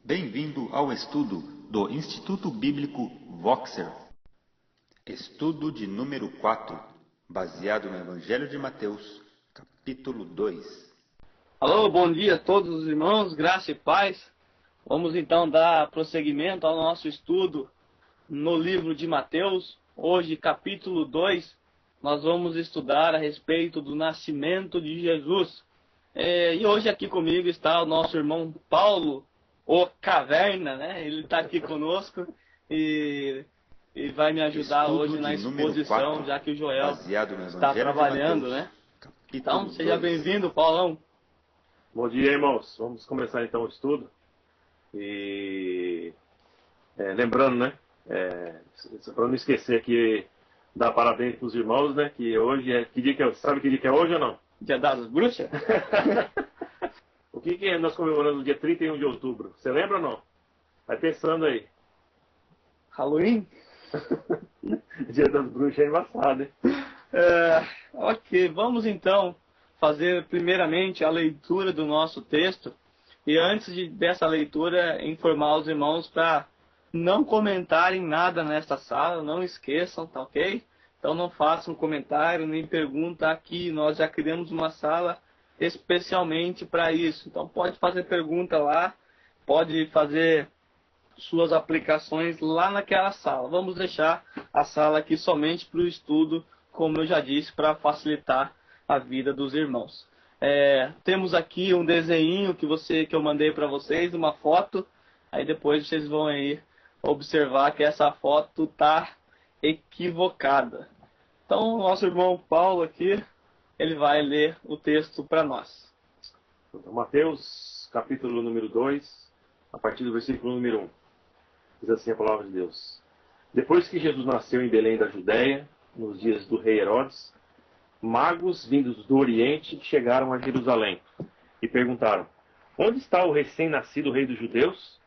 Bem-vindo ao estudo do Instituto Bíblico Voxer. Estudo de número 4, baseado no Evangelho de Mateus, capítulo 2. Alô, bom dia a todos os irmãos, graça e paz. Vamos então dar prosseguimento ao nosso estudo no livro de Mateus. Hoje, capítulo 2, nós vamos estudar a respeito do nascimento de Jesus. E hoje aqui comigo está o nosso irmão Paulo, o Caverna, né? Ele está aqui conosco e vai me ajudar Estudo hoje na de número exposição, 4, já que o Joel baseado no está Evangelho de trabalhando, Mateus, né? capítulo Então, seja 2. bem-vindo, Paulão. Bom dia, irmãos. Vamos começar então o estudo. E lembrando, né? Para não esquecer aqui, dar parabéns para os irmãos, né? Que hoje é. Que dia que é? Sabe que dia que é hoje ou não? Dia das Bruxas? O que nós comemoramos no dia 31 de outubro? Você lembra ou não? Vai pensando aí. Halloween? Dia das Bruxas é embaçado, hein? Ok, vamos então fazer primeiramente a leitura do nosso texto. E antes dessa leitura, informar os irmãos para não comentarem nada nesta sala, não esqueçam, tá ok? Então não façam comentário nem pergunta aqui, nós já criamos uma sala especialmente para isso. Então pode fazer pergunta lá, pode fazer suas aplicações lá naquela sala. Vamos deixar a sala aqui somente para o estudo, como eu já disse, para facilitar a vida dos irmãos. Temos aqui um desenho que eu mandei para vocês, uma foto. Aí depois vocês vão aí observar que essa foto está equivocada. Então, o nosso irmão Paulo aqui, ele vai ler o texto para nós. Então, Mateus, capítulo número 2, a partir do versículo número 1. Diz assim a palavra de Deus. Depois que Jesus nasceu em Belém da Judéia, nos dias do rei Herodes, magos vindos do Oriente chegaram a Jerusalém e perguntaram: onde está o recém-nascido rei dos judeus?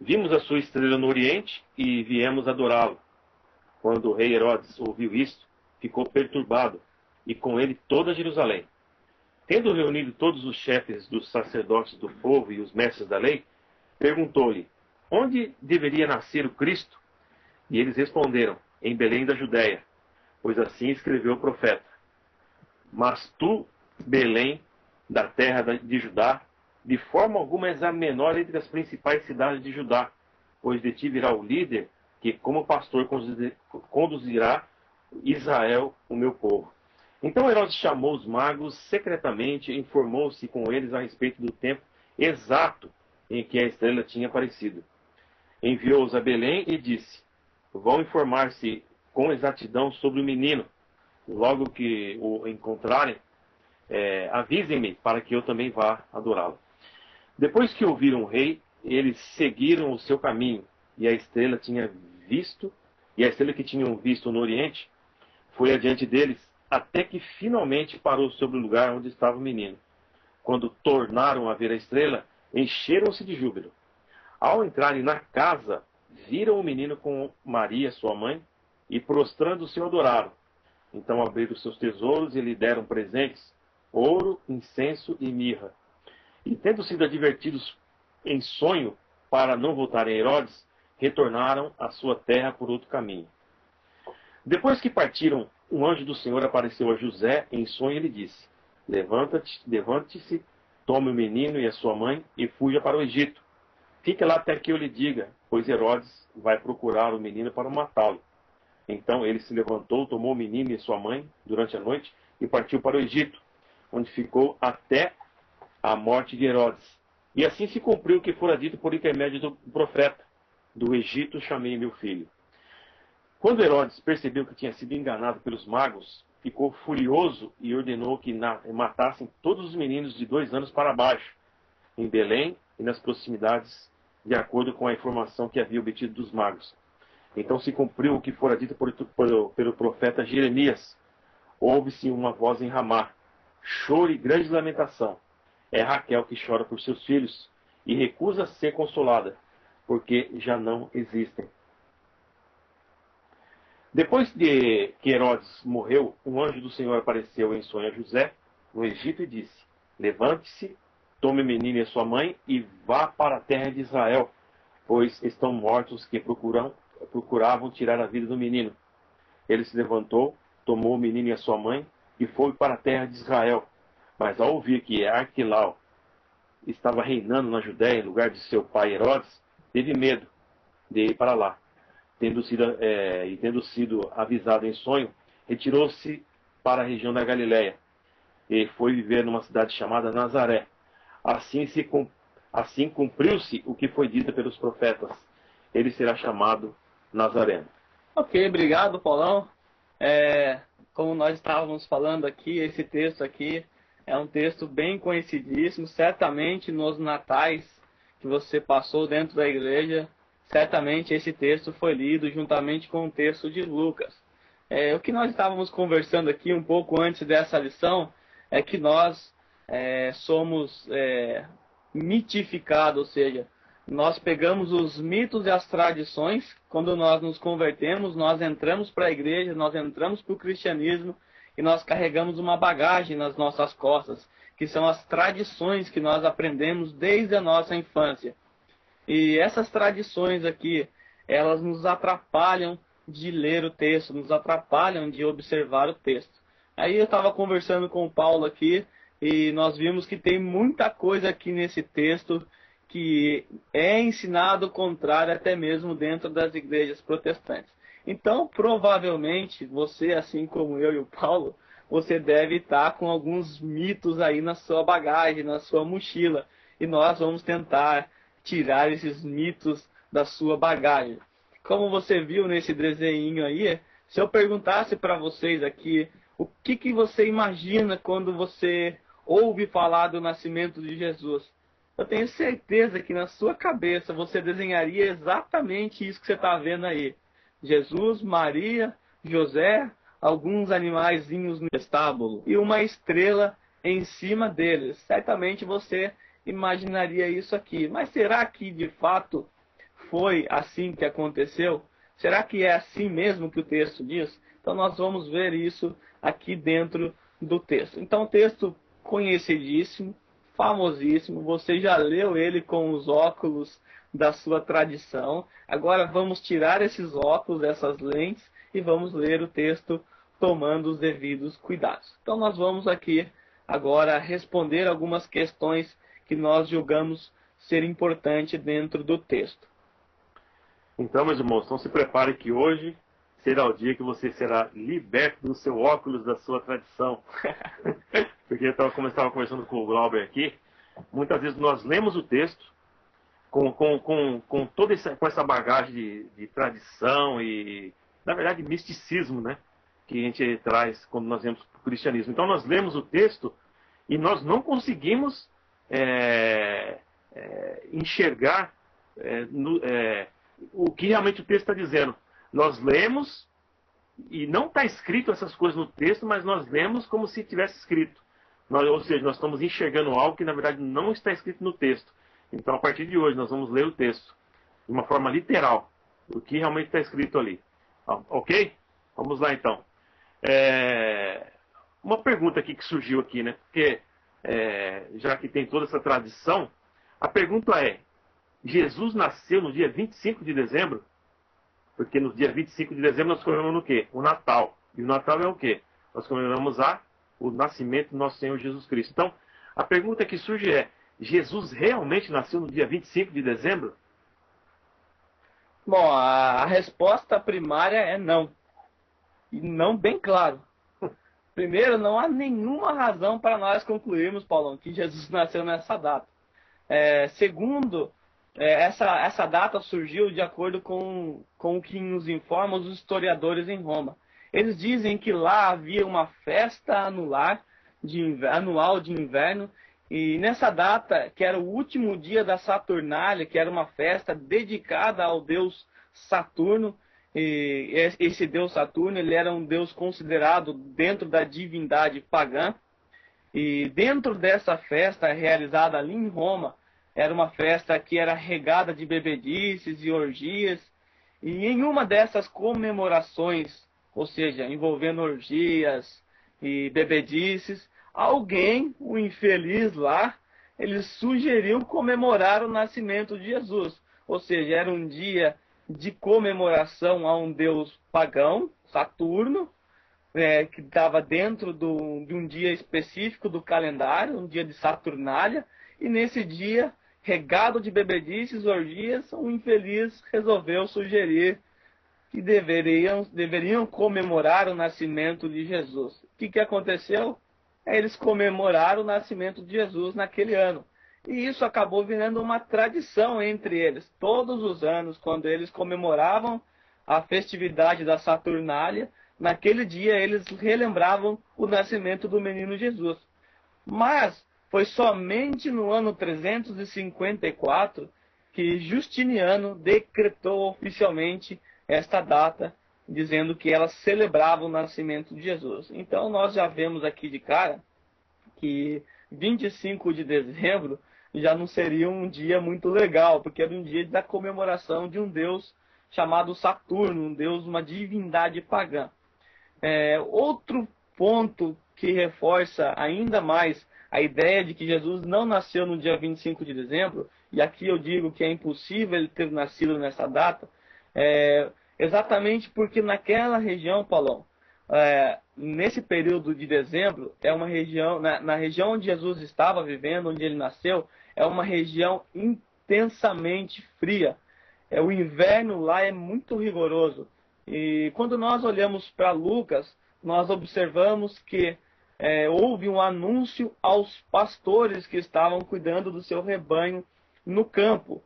Vimos a sua estrela no Oriente e viemos adorá-lo. Quando o rei Herodes ouviu isto, ficou perturbado, e com ele toda Jerusalém. Tendo reunido todos os chefes dos sacerdotes do povo e os mestres da lei, perguntou-lhe: onde deveria nascer o Cristo? E eles responderam: em Belém da Judéia, pois assim escreveu o profeta. Mas tu, Belém, da terra de Judá, de forma alguma és a menor entre as principais cidades de Judá, pois de ti virá o líder que, como pastor, conduzirá Israel, o meu povo. Então Herodes chamou os magos secretamente e informou-se com eles a respeito do tempo exato em que a estrela tinha aparecido. Enviou-os a Belém e disse: vão informar-se com exatidão sobre o menino. Logo que o encontrarem, avisem-me para que eu também vá adorá-lo. Depois que ouviram o rei, eles seguiram o seu caminho, e a estrela que tinham visto no Oriente foi adiante deles, até que finalmente parou sobre o lugar onde estava o menino. Quando tornaram a ver a estrela, encheram-se de júbilo. Ao entrarem na casa, viram o menino com Maria, sua mãe, e prostrando-se o adoraram. Então abriram seus tesouros e lhe deram presentes: ouro, incenso e mirra. E tendo sido advertidos em sonho para não voltarem a Herodes, retornaram à sua terra por outro caminho. Depois que partiram, um anjo do Senhor apareceu a José em sonho e lhe disse: levante-se, tome o menino e a sua mãe e fuja para o Egito. Fique lá até que eu lhe diga, pois Herodes vai procurar o menino para matá-lo. Então ele se levantou, tomou o menino e sua mãe durante a noite e partiu para o Egito, onde ficou até a morte de Herodes. E assim se cumpriu o que fora dito por intermédio do profeta: do Egito chamei meu filho. Quando Herodes percebeu que tinha sido enganado pelos magos, ficou furioso e ordenou que matassem todos os meninos de 2 anos para baixo, em Belém e nas proximidades, de acordo com a informação que havia obtido dos magos. Então se cumpriu o que fora dito pelo profeta Jeremias. Ouve-se uma voz em Ramá, choro e grande lamentação. É Raquel que chora por seus filhos e recusa ser consolada, porque já não existem. Depois de que Herodes morreu, um anjo do Senhor apareceu em sonho a José, no Egito, e disse: levante-se, tome o menino e a sua mãe e vá para a terra de Israel, pois estão mortos que procuravam tirar a vida do menino. Ele se levantou, tomou o menino e a sua mãe e foi para a terra de Israel. Mas ao ouvir que Arquilau estava reinando na Judéia em lugar de seu pai Herodes, teve medo de ir para lá. Tendo sido avisado em sonho, retirou-se para a região da Galiléia e foi viver numa cidade chamada Nazaré. Assim cumpriu-se o que foi dito pelos profetas. Ele será chamado Nazareno. Ok, obrigado, Paulão. Como nós estávamos falando aqui, esse texto aqui é um texto bem conhecidíssimo. Certamente nos natais que você passou dentro da igreja, certamente esse texto foi lido juntamente com o texto de Lucas. O que nós estávamos conversando aqui um pouco antes dessa lição é que nós somos mitificados, ou seja, nós pegamos os mitos e as tradições. Quando nós nos convertemos, nós entramos para a igreja, nós entramos para o cristianismo e nós carregamos uma bagagem nas nossas costas, que são as tradições que nós aprendemos desde a nossa infância. E essas tradições aqui, elas nos atrapalham de ler o texto, nos atrapalham de observar o texto. Aí eu estava conversando com o Paulo aqui e nós vimos que tem muita coisa aqui nesse texto que é ensinado o contrário até mesmo dentro das igrejas protestantes. Então, provavelmente, você, assim como eu e o Paulo, você deve estar com alguns mitos aí na sua bagagem, na sua mochila. E nós vamos tentar tirar esses mitos da sua bagagem. Como você viu nesse desenho aí, se eu perguntasse para vocês aqui, o que você imagina quando você ouve falar do nascimento de Jesus? Eu tenho certeza que na sua cabeça você desenharia exatamente isso que você está vendo aí. Jesus, Maria, José, alguns animaizinhos no estábulo e uma estrela em cima deles. Certamente você imaginaria isso aqui. Mas será que de fato foi assim que aconteceu? Será que é assim mesmo que o texto diz? Então nós vamos ver isso aqui dentro do texto. Então, texto conhecidíssimo, famosíssimo, você já leu ele com os óculos da sua tradição. Agora vamos tirar esses óculos, essas lentes, e vamos ler o texto tomando os devidos cuidados. Então nós vamos aqui agora responder algumas questões que nós julgamos ser importante dentro do texto. Então, meus irmãos, então se prepare que hoje será o dia que você será liberto do seu óculos da sua tradição. Porque como eu estava conversando com o Glauber aqui, muitas vezes nós lemos o texto com toda essa bagagem de tradição e, na verdade, misticismo, né? Que a gente traz quando nós vemos o cristianismo. Então nós lemos o texto e nós não conseguimos enxergar o que realmente o texto está dizendo. Nós lemos e não está escrito essas coisas no texto, mas nós lemos como se tivesse escrito. Ou seja, nós estamos enxergando algo que na verdade não está escrito no texto. Então, a partir de hoje, nós vamos ler o texto de uma forma literal, o que realmente está escrito ali. Ok? Vamos lá, então. Uma pergunta aqui que surgiu aqui, né? Porque, já que tem toda essa tradição, a pergunta é, Jesus nasceu no dia 25 de dezembro? Porque no dia 25 de dezembro nós comemoramos o quê? O Natal. E o Natal é o quê? Nós comemoramos o nascimento do nosso Senhor Jesus Cristo. Então, a pergunta que surge é, Jesus realmente nasceu no dia 25 de dezembro? Bom, a resposta primária é não. E não bem claro. Primeiro, não há nenhuma razão para nós concluirmos, Paulão, que Jesus nasceu nessa data. Segundo, essa data surgiu de acordo com o que nos informam os historiadores em Roma. Eles dizem que lá havia uma festa anual de inverno, e nessa data, que era o último dia da Saturnália, que era uma festa dedicada ao deus Saturno, e esse deus Saturno ele era um deus considerado dentro da divindade pagã, e dentro dessa festa realizada ali em Roma, era uma festa que era regada de bebedices e orgias, e em uma dessas comemorações, ou seja, envolvendo orgias e bebedices, alguém, o infeliz lá, eles sugeriam comemorar o nascimento de Jesus. Ou seja, era um dia de comemoração a um deus pagão, Saturno, que estava dentro de um dia específico do calendário, um dia de Saturnália, e nesse dia, regado de bebedices, orgias, um infeliz resolveu sugerir que deveriam comemorar o nascimento de Jesus. O que aconteceu? Eles comemoraram o nascimento de Jesus naquele ano. E isso acabou virando uma tradição entre eles. Todos os anos, quando eles comemoravam a festividade da Saturnália, naquele dia eles relembravam o nascimento do menino Jesus. Mas foi somente no ano 354 que Justiniano decretou oficialmente esta data, dizendo que ela celebrava o nascimento de Jesus. Então nós já vemos aqui de cara que 25 de dezembro já não seria um dia muito legal, porque era um dia da comemoração de um deus chamado Saturno, um deus, uma divindade pagã. Outro ponto que reforça ainda mais a ideia de que Jesus não nasceu no dia 25 de dezembro, e aqui eu digo que é impossível ele ter nascido nessa data, exatamente porque naquela região, Paulão, nesse período de dezembro, é uma região, na região onde Jesus estava vivendo, onde ele nasceu, é uma região intensamente fria. O inverno lá é muito rigoroso. E quando nós olhamos para Lucas, nós observamos que houve um anúncio aos pastores que estavam cuidando do seu rebanho no campo.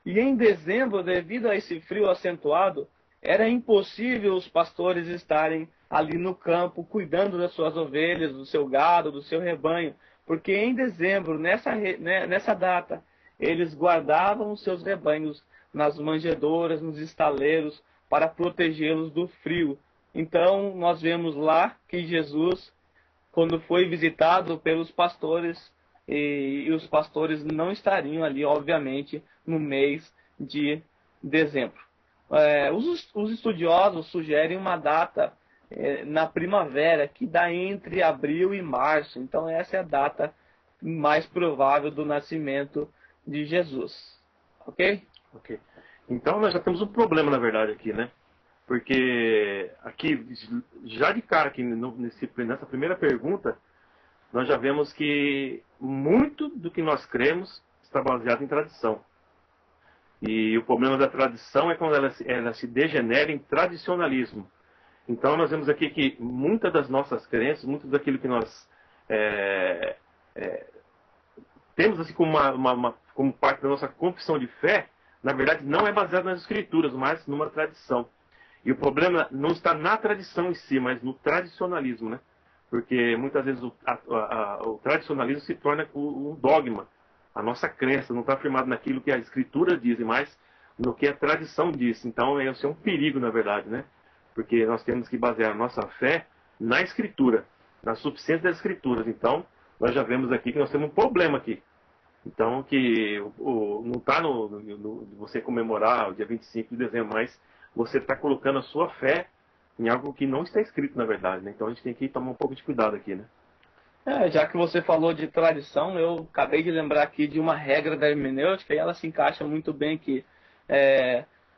E em dezembro, devido a esse frio acentuado, era impossível os pastores estarem ali no campo cuidando das suas ovelhas, do seu gado, do seu rebanho. Porque em dezembro, nessa data, eles guardavam os seus rebanhos nas manjedouras, nos estaleiros, para protegê-los do frio. Então, nós vemos lá que Jesus, quando foi visitado pelos pastores, e os pastores não estariam ali, obviamente, no mês de dezembro. Os estudiosos sugerem uma data na primavera, que dá entre abril e março. Então, essa é a data mais provável do nascimento de Jesus. Ok? Ok. Então, nós já temos um problema, na verdade, aqui, né? Porque aqui, já de cara, aqui nessa primeira pergunta, nós já vemos que muito do que nós cremos está baseado em tradição. E o problema da tradição é quando ela se degenera em tradicionalismo. Então nós vemos aqui que muitas das nossas crenças, muito daquilo que nós temos assim como parte da nossa confissão de fé, na verdade não é baseado nas escrituras, mas numa tradição. E o problema não está na tradição em si, mas no tradicionalismo, né? Porque muitas vezes o tradicionalismo se torna um dogma. A nossa crença não está firmada naquilo que a escritura diz, mas no que a tradição diz. Então, esse é um perigo, na verdade, né? Porque nós temos que basear a nossa fé na escritura, na suficiência das escrituras. Então, nós já vemos aqui que nós temos um problema aqui. Então, que não está no você comemorar o dia 25 de dezembro, mas você está colocando a sua fé em algo que não está escrito, na verdade, né? Então, a gente tem que tomar um pouco de cuidado aqui, né? Já que você falou de tradição, eu acabei de lembrar aqui de uma regra da hermenêutica e ela se encaixa muito bem aqui.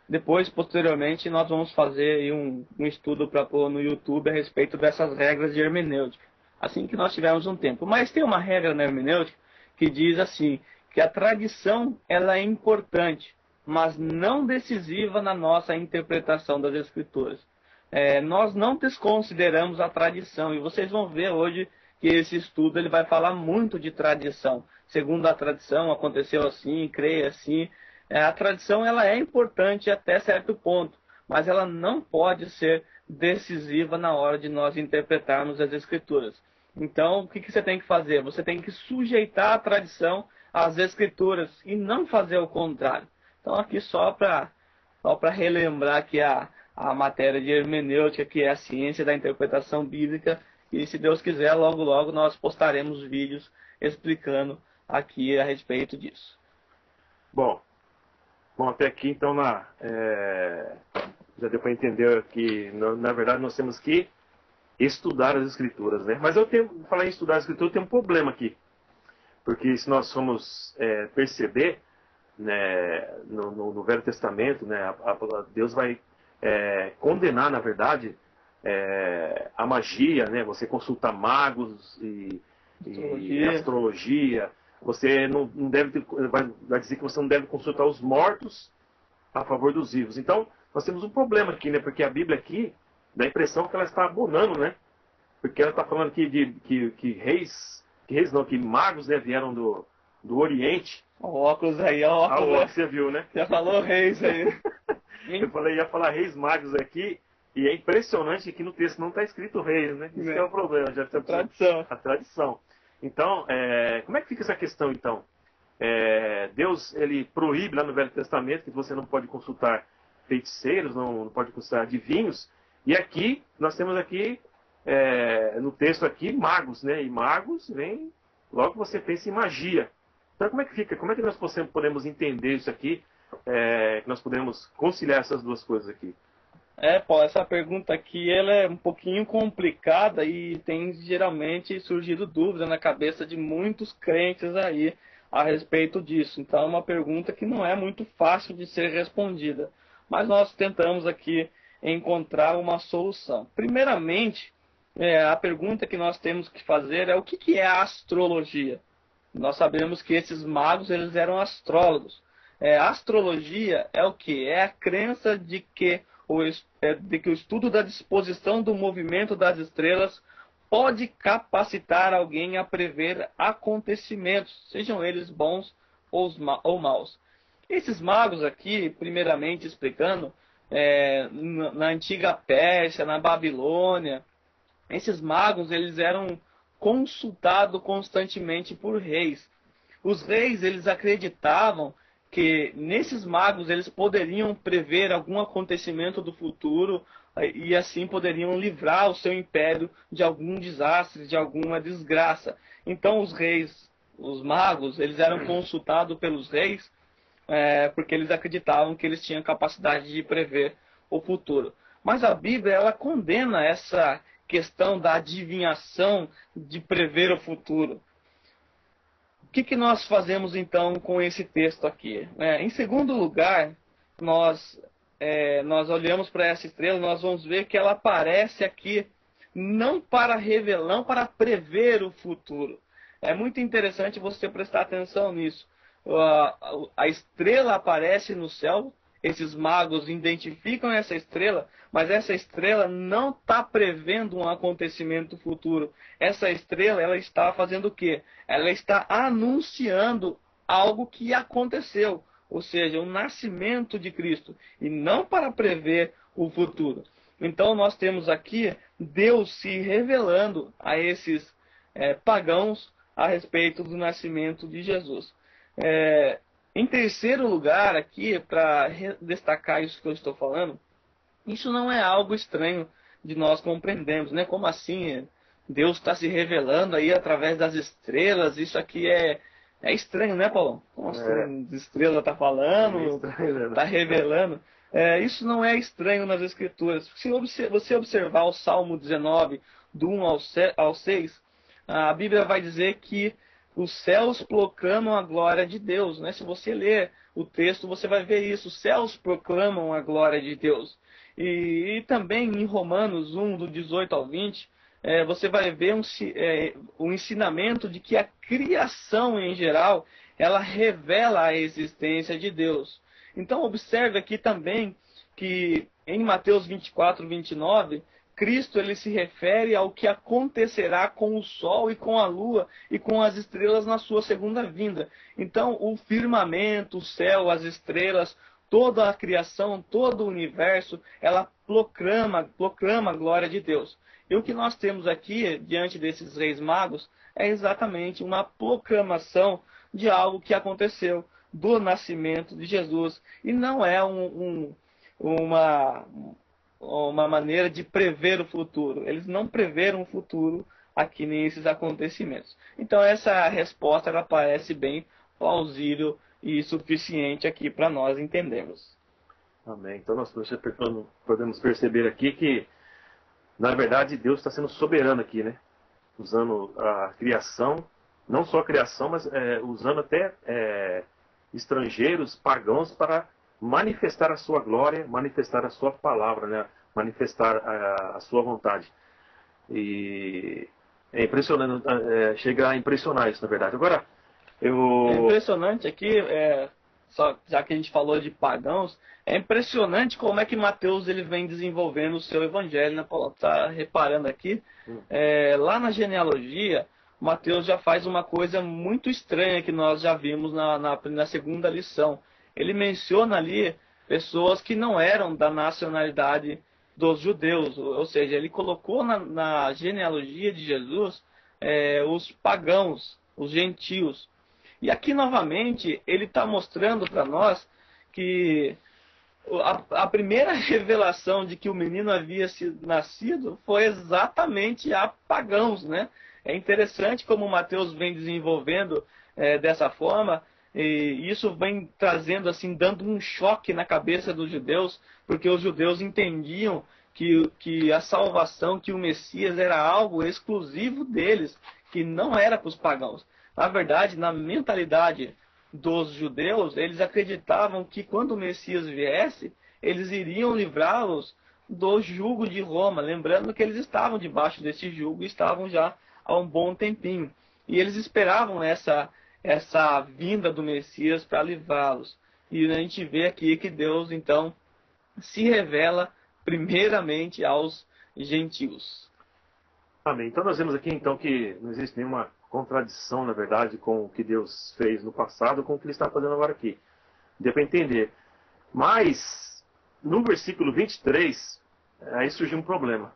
Depois, posteriormente, nós vamos fazer aí um estudo para pôr no YouTube a respeito dessas regras de hermenêutica, assim que nós tivermos um tempo. Mas tem uma regra na hermenêutica que diz assim, que a tradição ela é importante, mas não decisiva na nossa interpretação das Escrituras. Nós não desconsideramos a tradição, e vocês vão ver hoje que esse estudo ele vai falar muito de tradição. Segundo a tradição, aconteceu assim, creia assim. A tradição ela é importante até certo ponto, mas ela não pode ser decisiva na hora de nós interpretarmos as Escrituras. Então, o que você tem que fazer? Você tem que sujeitar a tradição às Escrituras e não fazer o contrário. Então, aqui só para relembrar que a matéria de hermenêutica, que é a ciência da interpretação bíblica, e se Deus quiser, logo logo nós postaremos vídeos explicando aqui a respeito disso. Bom, até aqui então já deu para entender que na verdade nós temos que estudar as Escrituras, né? Mas falar em estudar as Escrituras, tem um problema aqui. Porque se nós formos perceber, né, no Velho Testamento, né, Deus vai condenar, na verdade, a magia, né, você consultar magos e astrologia. Você não deve vai dizer que você não deve consultar os mortos a favor dos vivos. Então, nós temos um problema aqui, né, porque a Bíblia aqui dá a impressão que ela está abonando, né, porque ela está falando aqui que magos, né, vieram do Oriente. O óculos aí, ó, óculos. Você viu, né? Já falou reis aí. Ia falar reis magos aqui, e é impressionante que no texto não está escrito reis, né? Isso é o problema. Já tem a tradição. Então, como é que fica essa questão, então? Deus, ele proíbe lá no Velho Testamento que você não pode consultar feiticeiros, não pode consultar adivinhos, e aqui, nós temos aqui, no texto aqui, magos, né? E magos vem, logo você pensa em magia. Então, como é que fica? Como é que nós podemos entender isso aqui? Que nós podemos conciliar essas duas coisas aqui? Paulo, essa pergunta aqui ela é um pouquinho complicada e tem geralmente surgido dúvida na cabeça de muitos crentes aí a respeito disso. Então, é uma pergunta que não é muito fácil de ser respondida. Mas nós tentamos aqui encontrar uma solução. Primeiramente, a pergunta que nós temos que fazer é o que é a astrologia? Nós sabemos que esses magos eles eram astrólogos. A astrologia é o que? É a crença de que o estudo da disposição do movimento das estrelas pode capacitar alguém a prever acontecimentos, sejam eles bons ou maus. Esses magos aqui, primeiramente explicando, na antiga Pérsia, na Babilônia, esses magos eles eram consultados constantemente por reis. Os reis eles acreditavam que nesses magos eles poderiam prever algum acontecimento do futuro e assim poderiam livrar o seu império de algum desastre, de alguma desgraça. Então os reis, os magos, eles eram consultados pelos reis porque eles acreditavam que eles tinham capacidade de prever o futuro. Mas a Bíblia ela condena essa questão da adivinhação, de prever o futuro. O que nós fazemos então com esse texto aqui? Em segundo lugar, nós olhamos para essa estrela, nós vamos ver que ela aparece aqui não para revelar, não para prever o futuro. É muito interessante você prestar atenção nisso. A estrela aparece no céu, esses magos identificam essa estrela, mas essa estrela não está prevendo um acontecimento futuro. Essa estrela ela está fazendo o quê? Ela está anunciando algo que aconteceu, ou seja, o nascimento de Cristo, e não para prever o futuro. Então nós temos aqui Deus se revelando a esses pagãos a respeito do nascimento de Jesus. Em terceiro lugar, aqui, para destacar isso que eu estou falando, isso não é algo estranho de nós compreendermos, né? Como assim? Deus está se revelando aí através das estrelas, isso aqui é estranho, né, Paulo? Como assim, a estrela está falando, está revelando. Isso não é estranho nas Escrituras. Se você observar o Salmo 19, do 1 ao 6, a Bíblia vai dizer que os céus proclamam a glória de Deus, né? Se você ler o texto, você vai ver isso. Os céus proclamam a glória de Deus. E também em Romanos 1, do 18 ao 20, você vai ver um ensinamento de que a criação em geral, ela revela a existência de Deus. Então observe aqui também que em Mateus 24, 29, Cristo ele se refere ao que acontecerá com o sol e com a lua e com as estrelas na sua segunda vinda. Então, o firmamento, o céu, as estrelas, toda a criação, todo o universo, ela proclama a glória de Deus. E o que nós temos aqui, diante desses reis magos, é exatamente uma proclamação de algo que aconteceu, do nascimento de Jesus. E não é uma maneira de prever o futuro. Eles não preveram o futuro aqui nesses acontecimentos. Então essa resposta ela parece bem plausível e suficiente aqui para nós entendermos. Amém. Então nós podemos perceber aqui que, na verdade, Deus está sendo soberano aqui, né? Usando a criação não só a criação, mas usando até estrangeiros, pagãos, para manifestar a sua glória, manifestar a sua palavra, né? Manifestar a sua vontade. E é impressionante, chega a impressionar isso, na verdade. Agora, É impressionante aqui, só, já que a gente falou de pagãos, é impressionante como é que Mateus ele vem desenvolvendo o seu evangelho, né, Paulo? Tá reparando aqui, lá na genealogia, Mateus já faz uma coisa muito estranha que nós já vimos na segunda lição. Ele menciona ali pessoas que não eram da nacionalidade dos judeus, ou seja, ele colocou na genealogia de Jesus os pagãos, os gentios. E aqui novamente ele está mostrando para nós que a primeira revelação de que o menino havia sido nascido foi exatamente a pagãos, né? É interessante como Mateus vem desenvolvendo dessa forma, e isso vem trazendo, assim, dando um choque na cabeça dos judeus, porque os judeus entendiam que a salvação, que o Messias era algo exclusivo deles, que não era para os pagãos. Na verdade, na mentalidade dos judeus, eles acreditavam que quando o Messias viesse, eles iriam livrá-los do jugo de Roma. Lembrando que eles estavam debaixo desse jugo e estavam já há um bom tempinho. E eles esperavam essa vinda do Messias para livrá-los. E a gente vê aqui que Deus, então, se revela primeiramente aos gentios. Amém. Então nós vemos aqui então que não existe nenhuma contradição, na verdade, com o que Deus fez no passado com o que Ele está fazendo agora aqui. Deu para entender. Mas, no versículo 23, aí surgiu um problema.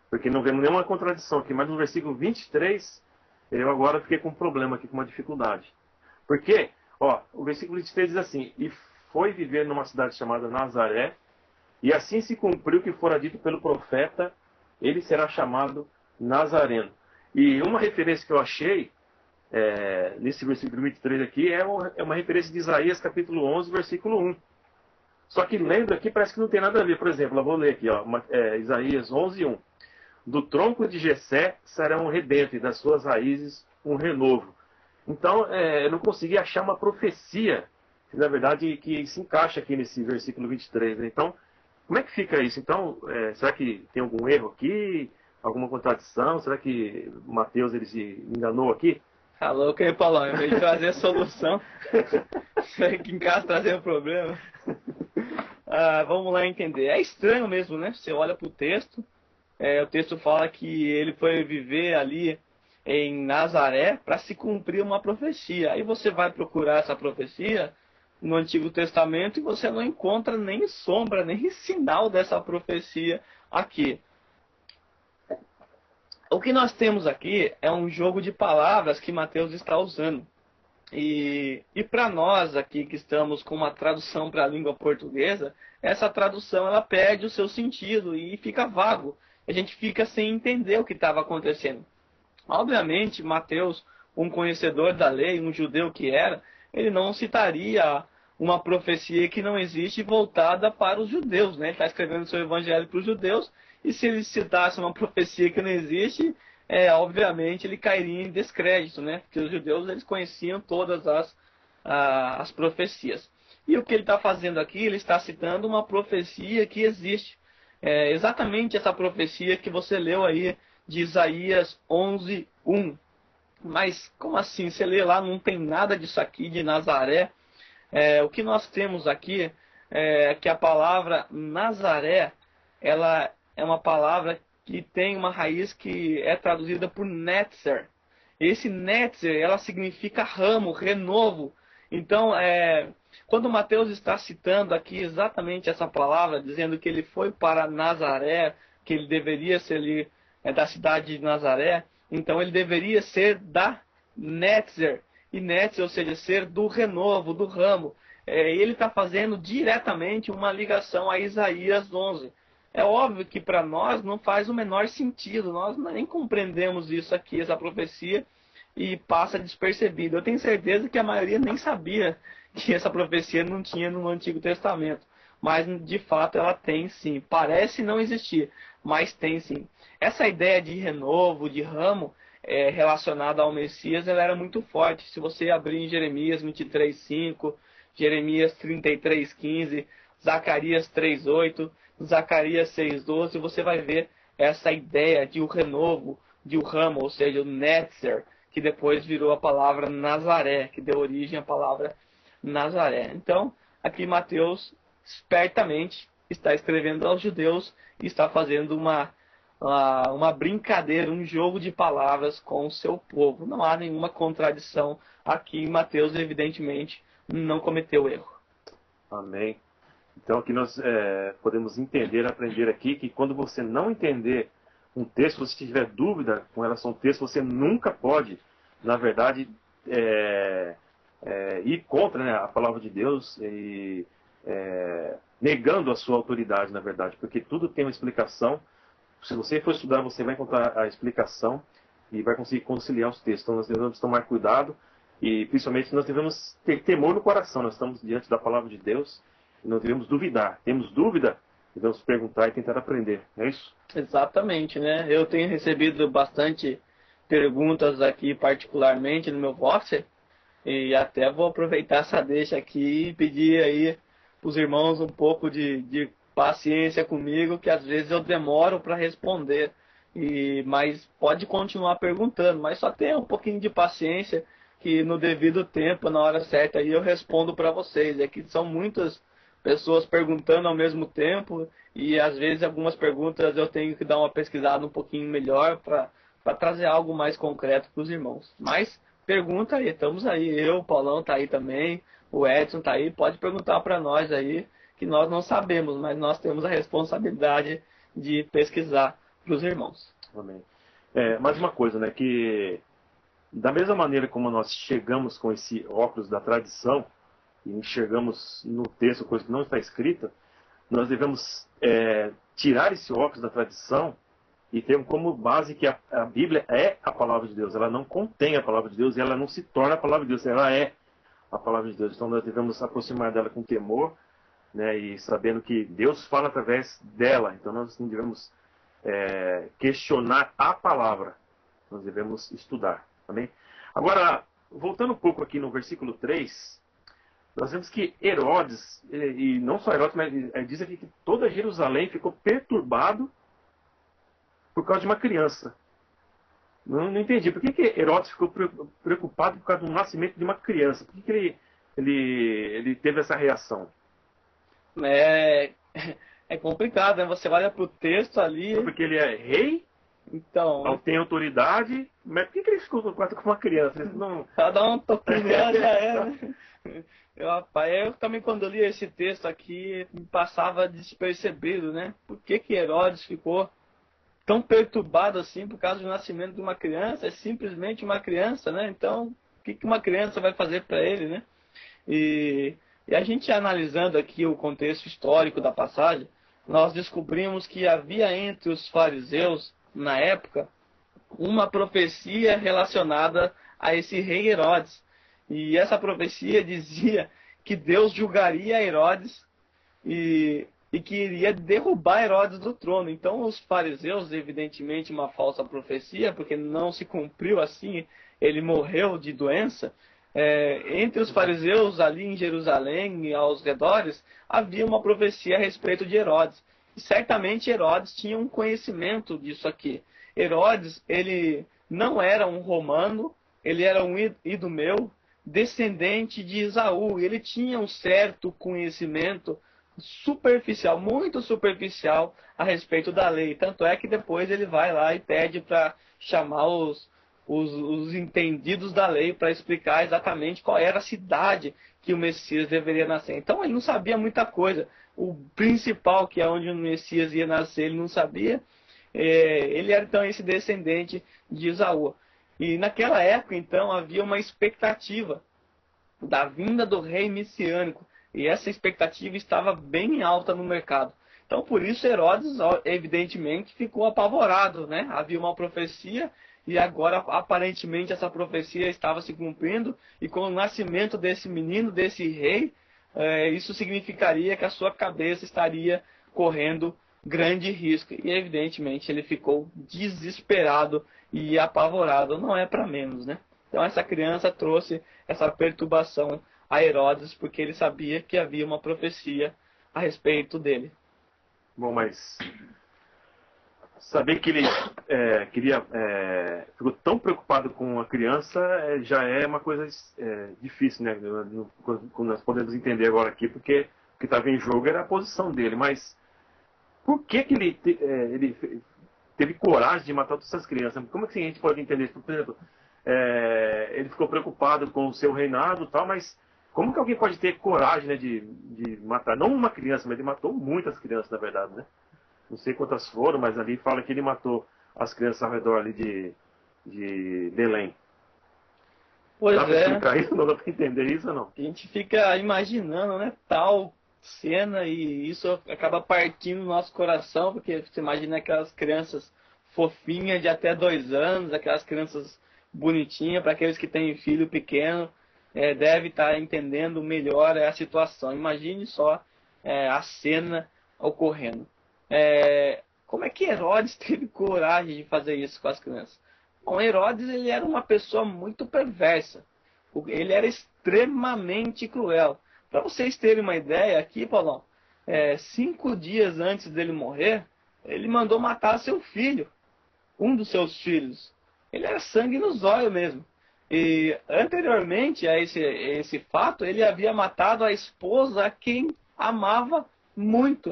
Porque não vemos nenhuma contradição aqui, mas no versículo 23, eu agora fiquei com um problema aqui, com uma dificuldade. Porque, o versículo 23 diz assim: e foi viver numa cidade chamada Nazaré, e assim se cumpriu o que fora dito pelo profeta, ele será chamado Nazareno. E uma referência que eu achei nesse versículo 23 aqui é uma referência de Isaías capítulo 11, versículo 1. Só que lendo aqui parece que não tem nada a ver. Por exemplo, eu vou ler aqui, Isaías 11, 1. Do tronco de Jessé será um rebento, e das suas raízes um renovo. Então, eu não consegui achar uma profecia, na verdade, que se encaixa aqui nesse versículo 23. Né? Então, como é que fica isso? Então, será que tem algum erro aqui? Alguma contradição? Será que Mateus ele se enganou aqui? Tá louco aí, Paulão? Em vez de trazer a solução, aqui em casa trazendo problema. Vamos lá entender. É estranho mesmo, né? Você olha para o texto fala que ele foi viver ali em Nazaré para se cumprir uma profecia. Aí você vai procurar essa profecia no Antigo Testamento e você não encontra nem sombra, nem sinal dessa profecia aqui. O que nós temos aqui é um jogo de palavras que Mateus está usando. E para nós aqui que estamos com uma tradução para a língua portuguesa, essa tradução ela perde o seu sentido e fica vago. A gente fica sem entender o que estava acontecendo. Obviamente, Mateus, um conhecedor da lei, um judeu que era, ele não citaria uma profecia que não existe voltada para os judeus, né? Ele está escrevendo o seu evangelho para os judeus, e se ele citasse uma profecia que não existe, obviamente ele cairia em descrédito, né? Porque os judeus eles conheciam todas as profecias. E o que ele está fazendo aqui, ele está citando uma profecia que existe. Exatamente essa profecia que você leu aí de Isaías 11, 1. Mas como assim? Você lê lá, não tem nada disso aqui de Nazaré. O que nós temos aqui é que a palavra Nazaré, ela é uma palavra que tem uma raiz que é traduzida por netzer. Esse netzer, ela significa ramo, renovo. Então, quando Mateus está citando aqui exatamente essa palavra, dizendo que ele foi para Nazaré, que ele deveria ser ali da cidade de Nazaré, então ele deveria ser da netzer. E netzer, ou seja, ser do renovo, do ramo. Ele está fazendo diretamente uma ligação a Isaías 11. É óbvio que para nós não faz o menor sentido, nós nem compreendemos isso aqui, essa profecia, e passa despercebido. Eu tenho certeza que a maioria nem sabia que essa profecia não tinha no Antigo Testamento. Mas, de fato, ela tem sim. Parece não existir, mas tem sim. Essa ideia de renovo, de ramo, relacionada ao Messias, ela era muito forte. Se você abrir em Jeremias 23:5, Jeremias 33:15, Zacarias 3:8, Zacarias 6:12, você vai ver essa ideia de o renovo, de o ramo, ou seja, o Netzer, que depois virou a palavra Nazaré, que deu origem à palavra Nazaré. Então, aqui Mateus, espertamente, está escrevendo aos judeus e está fazendo uma brincadeira, um jogo de palavras com o seu povo. Não há nenhuma contradição aqui. Mateus, evidentemente, não cometeu erro. Amém. Então, aqui nós podemos aprender aqui, que quando você não entender um texto, se você tiver dúvida com relação ao texto, você nunca pode, na verdade, ir contra, né, a palavra de Deus e negando a sua autoridade, na verdade, porque tudo tem uma explicação. Se você for estudar, você vai encontrar a explicação e vai conseguir conciliar os textos. Então, nós devemos tomar cuidado e, principalmente, nós devemos ter temor no coração. Nós estamos diante da palavra de Deus e não devemos duvidar. Temos dúvida, devemos perguntar e tentar aprender. É isso? Exatamente, né? Eu tenho recebido bastante perguntas aqui, particularmente no meu Voxer, e até vou aproveitar essa deixa aqui e pedir aí para os irmãos um pouco de paciência comigo, que às vezes eu demoro para responder, mas pode continuar perguntando, mas só tenha um pouquinho de paciência, que no devido tempo, na hora certa, aí eu respondo para vocês. É que são muitas pessoas perguntando ao mesmo tempo, e às vezes algumas perguntas eu tenho que dar uma pesquisada um pouquinho melhor para trazer algo mais concreto para os irmãos. Mas pergunta aí, estamos aí, o Paulão está aí também, o Edson está aí, pode perguntar para nós aí, que nós não sabemos, mas nós temos a responsabilidade de pesquisar para os irmãos. Amém. Mais uma coisa, né, que da mesma maneira como nós chegamos com esse óculos da tradição e enxergamos no texto coisa que não está escrita, nós devemos tirar esse óculos da tradição e ter como base que a Bíblia é a palavra de Deus. Ela não contém a palavra de Deus e ela não se torna a palavra de Deus, ela é a palavra de Deus. Então nós devemos aproximar dela com temor, né, e sabendo que Deus fala através dela. Então nós não devemos questionar a palavra, nós devemos estudar. Amém? Agora, voltando um pouco aqui no versículo 3, nós vemos que Herodes, e não só Herodes, mas diz aqui que toda Jerusalém ficou perturbado por causa de uma criança. Não entendi. Por que Herodes ficou preocupado por causa do nascimento de uma criança? Por que ele teve essa reação? É complicado, né? Você olha para o texto ali... Porque ele é rei, então, não tem autoridade, mas por que ele ficou preocupado com uma criança? Ela dá um toquinho nela, já era, né? Eu também, quando eu li esse texto aqui, me passava despercebido, né? Por que Herodes ficou tão perturbado assim por causa do nascimento de uma criança? É simplesmente uma criança, né? Então, o que uma criança vai fazer para ele, né? E a gente analisando aqui o contexto histórico da passagem, nós descobrimos que havia entre os fariseus, na época, uma profecia relacionada a esse rei Herodes. E essa profecia dizia que Deus julgaria Herodes e que iria derrubar Herodes do trono. Então os fariseus, evidentemente uma falsa profecia, porque não se cumpriu assim, ele morreu de doença. Entre os fariseus ali em Jerusalém e aos redores, havia uma profecia a respeito de Herodes. E certamente Herodes tinha um conhecimento disso aqui. Herodes, ele não era um romano, ele era um idumeu, descendente de Esaú. Ele tinha um certo conhecimento superficial, muito superficial, a respeito da lei. Tanto é que depois ele vai lá e pede para chamar os entendidos da lei para explicar exatamente qual era a cidade que o Messias deveria nascer. Então ele não sabia muita coisa. O principal, que é onde o Messias ia nascer, ele não sabia. Ele era então esse descendente de Esaú. E naquela época, então, havia uma expectativa da vinda do rei messiânico. E essa expectativa estava bem alta no mercado. Então, por isso, Herodes, evidentemente, ficou apavorado, né? Havia uma profecia e agora, aparentemente, essa profecia estava se cumprindo. E com o nascimento desse menino, desse rei, isso significaria que a sua cabeça estaria correndo grande risco. E evidentemente ele ficou desesperado e apavorado. Não é para menos, né? Então essa criança trouxe essa perturbação a Herodes, porque ele sabia que havia uma profecia a respeito dele. Bom, mas saber que ele ficou tão preocupado com a criança já é uma coisa difícil, né? Quando nós podemos entender agora aqui, porque o que estava em jogo era a posição dele. Mas por que ele teve coragem de matar todas essas crianças? Como é que a gente pode entender isso? Por exemplo, ele ficou preocupado com o seu reinado e tal, mas como que alguém pode ter coragem, né, de matar, não uma criança, mas ele matou muitas crianças, na verdade, né? Não sei quantas foram, mas ali fala que ele matou as crianças ao redor ali de Belém. Pois dá pra é, explicar isso? Não dá pra entender isso ou não? a gente fica imaginando, né, tal cena, e isso acaba partindo no nosso coração, porque você imagina aquelas crianças fofinhas de até 2 anos, aquelas crianças bonitinhas, para aqueles que têm filho pequeno, deve estar entendendo melhor a situação. Imagine só a cena ocorrendo. Como é que Herodes teve coragem de fazer isso com as crianças? Bom, Herodes, ele era uma pessoa muito perversa. Ele era extremamente cruel. Para vocês terem uma ideia aqui, Paulão, 5 dias antes dele morrer, ele mandou matar seu filho, um dos seus filhos. Ele era sangue nos olhos mesmo. E anteriormente a esse fato, ele havia matado a esposa a quem amava muito.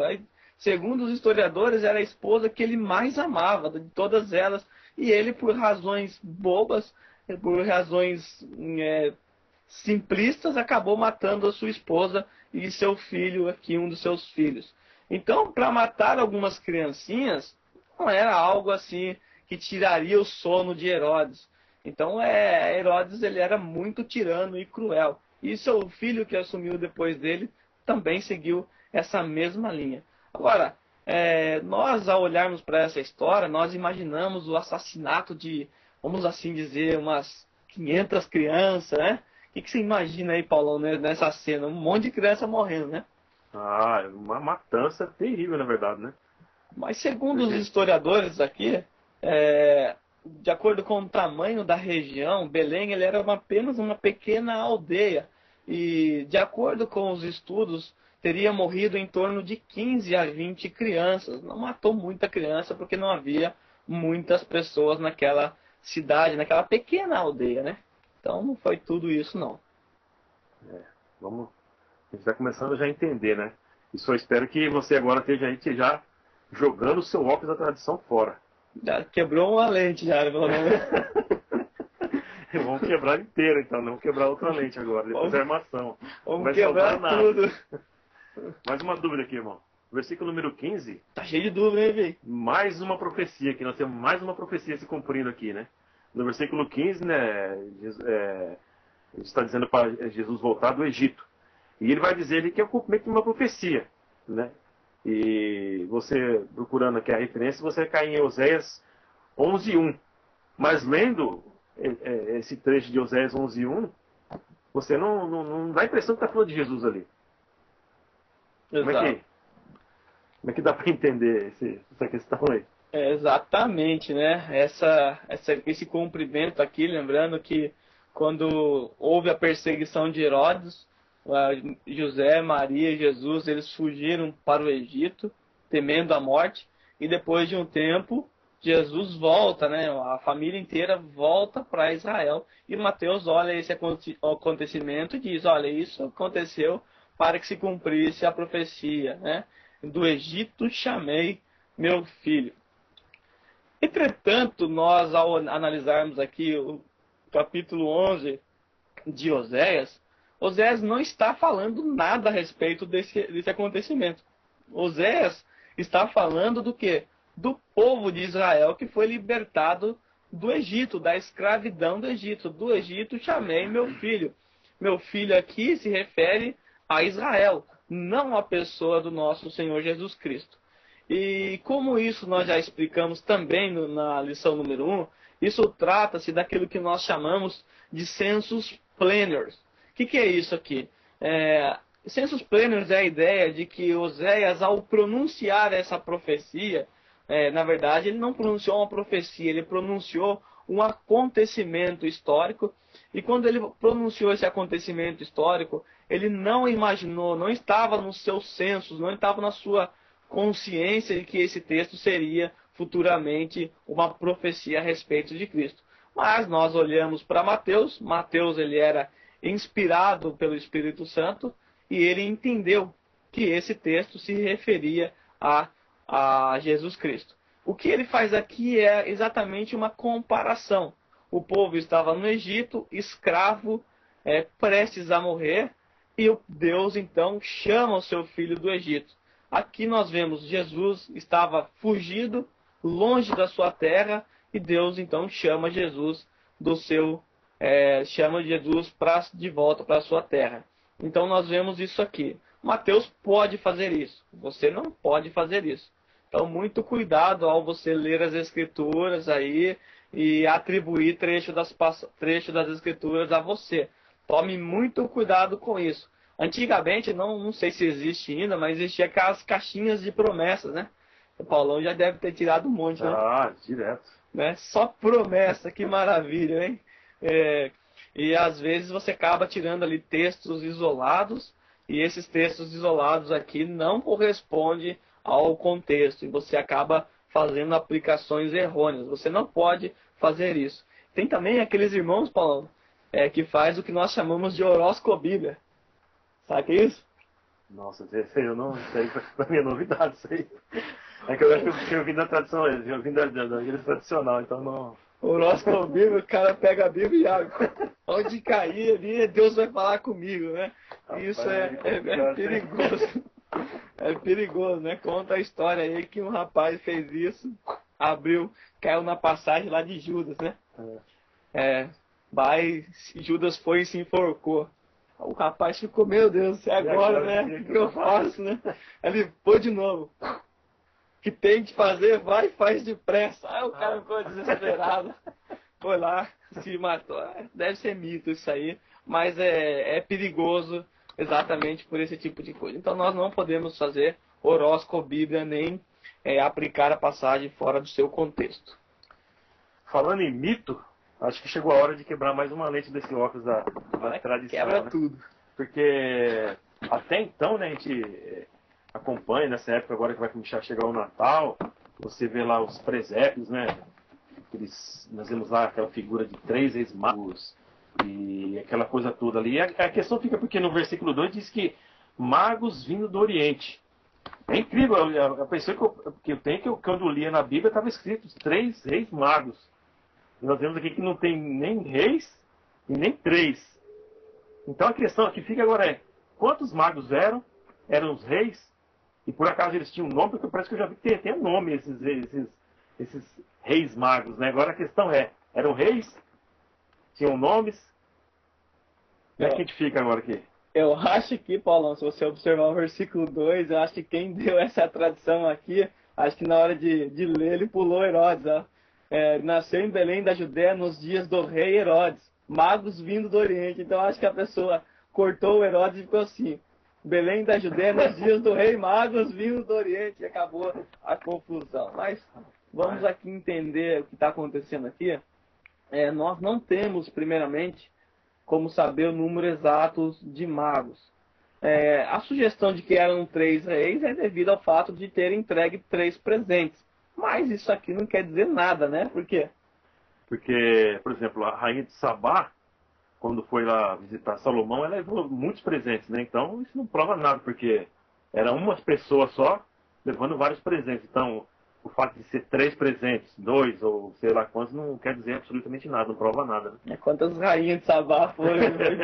Segundo os historiadores, era a esposa que ele mais amava de todas elas. E ele, por razões bobas, por razões simplistas, acabou matando a sua esposa e seu filho aqui, um dos seus filhos. Então, para matar algumas criancinhas, não era algo assim que tiraria o sono de Herodes. Então, Herodes, ele era muito tirano e cruel. E seu filho, que assumiu depois dele, também seguiu essa mesma linha. Agora, nós, ao olharmos para essa história, nós imaginamos o assassinato de, vamos assim dizer, umas 500 crianças, né? O que você imagina aí, Paulão, nessa cena? Um monte de criança morrendo, né? Ah, uma matança terrível, na verdade, né? Mas segundo os historiadores aqui, de acordo com o tamanho da região, Belém ele era apenas uma pequena aldeia. E de acordo com os estudos, teria morrido em torno de 15 a 20 crianças. Não matou muita criança porque não havia muitas pessoas naquela cidade, naquela pequena aldeia, né? Então não foi tudo isso, não. A gente está começando já a entender, né? E só espero que você agora esteja aí já jogando o seu óculos da tradição fora. Já quebrou uma lente, já, pelo menos. Vamos quebrar inteira, então. Não vamos quebrar outra lente agora, depois da armação. Vamos quebrar tudo. Mais uma dúvida aqui, irmão. Versículo número 15. Tá cheio de dúvida, hein, velho? Mais uma profecia aqui. Nós temos mais uma profecia se cumprindo aqui, né? No versículo 15, né? Está dizendo para Jesus voltar do Egito. E ele vai dizer ali que é o cumprimento de uma profecia, né? E você, procurando aqui a referência, você cai em Oséias 11:1. Mas lendo esse trecho de Oséias 11:1, você não dá a impressão que está falando de Jesus ali. Exato. Como é que dá para entender essa questão aí? Exatamente, né? Esse cumprimento aqui, lembrando que quando houve a perseguição de Herodes, José, Maria e Jesus, eles fugiram para o Egito, temendo a morte, e depois de um tempo, Jesus volta, né? A família inteira volta para Israel, e Mateus olha esse acontecimento e diz, olha, isso aconteceu para que se cumprisse a profecia, né? Do Egito chamei meu filho. Entretanto, nós, ao analisarmos aqui o capítulo 11 de Oséias, Oséias não está falando nada a respeito desse acontecimento. Oséias está falando do quê? Do povo de Israel que foi libertado do Egito, da escravidão do Egito. Do Egito chamei meu filho. Meu filho aqui se refere a Israel, não a pessoa do nosso Senhor Jesus Cristo. E como isso nós já explicamos também na lição número 1, isso trata-se daquilo que nós chamamos de census planners. O que é isso aqui? sensus plenius é a ideia de que Oséias, ao pronunciar essa profecia, na verdade, ele não pronunciou uma profecia, ele pronunciou um acontecimento histórico. E quando ele pronunciou esse acontecimento histórico, ele não imaginou, não estava nos seus sensos, não estava na sua consciência de que esse texto seria futuramente uma profecia a respeito de Cristo. Mas nós olhamos para Mateus. Mateus, ele era inspirado pelo Espírito Santo e ele entendeu que esse texto se referia a Jesus Cristo. O que ele faz aqui é exatamente uma comparação. O povo estava no Egito, escravo, prestes a morrer, e Deus então chama o seu filho do Egito. Aqui nós vemos Jesus estava fugido, longe da sua terra, e Deus então chama Jesus de volta para a sua terra. Então nós vemos isso aqui. Mateus pode fazer isso, você não pode fazer isso. Então muito cuidado ao você ler as escrituras aí e atribuir trecho das escrituras a você. Tome muito cuidado com isso. Antigamente, não sei se existe ainda, mas existia aquelas caixinhas de promessas, né? O Paulão já deve ter tirado um monte, né? Ah, direto. Né? Só promessa, que maravilha, hein? E às vezes você acaba tirando ali textos isolados, e esses textos isolados aqui não correspondem ao contexto, e você acaba fazendo aplicações errôneas. Você não pode fazer isso. Tem também aqueles irmãos, Paulão, que faz o que nós chamamos de horóscobíblia. Sabe o que é isso? Nossa, isso aí pra mim é novidade, isso aí. É que eu acho que eu vim da tradição, eu vim da igreja tradicional, então não... Horóscopo bíblico, o cara pega a Bíblia e abre. Onde cair ali, Deus vai falar comigo, né? Isso é perigoso. É perigoso, né? Conta a história aí que um rapaz fez isso, caiu na passagem lá de Judas, né? Judas foi e se enforcou. O rapaz ficou, meu Deus, agora, né? O que eu faço, né? Ele foi de novo. Que tem que fazer, vai e faz depressa. Aí o cara ficou desesperado. Foi lá, se matou. Deve ser mito isso aí, mas é perigoso exatamente por esse tipo de coisa. Então nós não podemos fazer horóscopo bíblia nem aplicar a passagem fora do seu contexto. Falando em mito, acho que chegou a hora de quebrar mais uma lente desse óculos da tradição. Quebra, né? tudo. Porque até então, né, a gente acompanha nessa época agora que vai começar a chegar o Natal, você vê lá os presépios, né? Nós vemos lá aquela figura de 3 reis magos e aquela coisa toda ali. A questão fica porque no versículo 2 diz que magos vindo do Oriente. É incrível, a pessoa que eu tenho, que quando lia na Bíblia estava escrito 3 reis magos. E nós vemos aqui que não tem nem reis e nem 3. Então a questão que fica agora é, quantos magos eram? Eram os reis? E por acaso eles tinham um nome? Porque parece que eu já vi que tem um nome esses reis magos, né? Agora a questão é, eram reis? Tinham nomes? Como é que a gente fica agora aqui? Eu acho que, Paulão, se você observar o versículo 2, eu acho que quem deu essa tradição aqui, acho que na hora de ler ele pulou Herodes, ó. Nasceu em Belém da Judéia nos dias do rei Herodes, magos vindo do Oriente. Então acho que a pessoa cortou o Herodes e ficou assim, Belém da Judéia nos dias do rei, magos vindo do Oriente, e acabou a confusão. Mas vamos aqui entender o que está acontecendo aqui. Nós não temos, primeiramente, como saber o número exato de magos. A sugestão de que eram 3 reis é devido ao fato de terem entregue 3 presentes. Mas isso aqui não quer dizer nada, né? Por quê? Porque, por exemplo, a rainha de Sabá, quando foi lá visitar Salomão, ela levou muitos presentes, né? Então isso não prova nada, porque era uma pessoa só levando vários presentes. Então, o fato de ser 3 presentes, 2 ou sei lá quantos, não quer dizer absolutamente nada, não prova nada. Né? Quantas rainhas de Sabá foram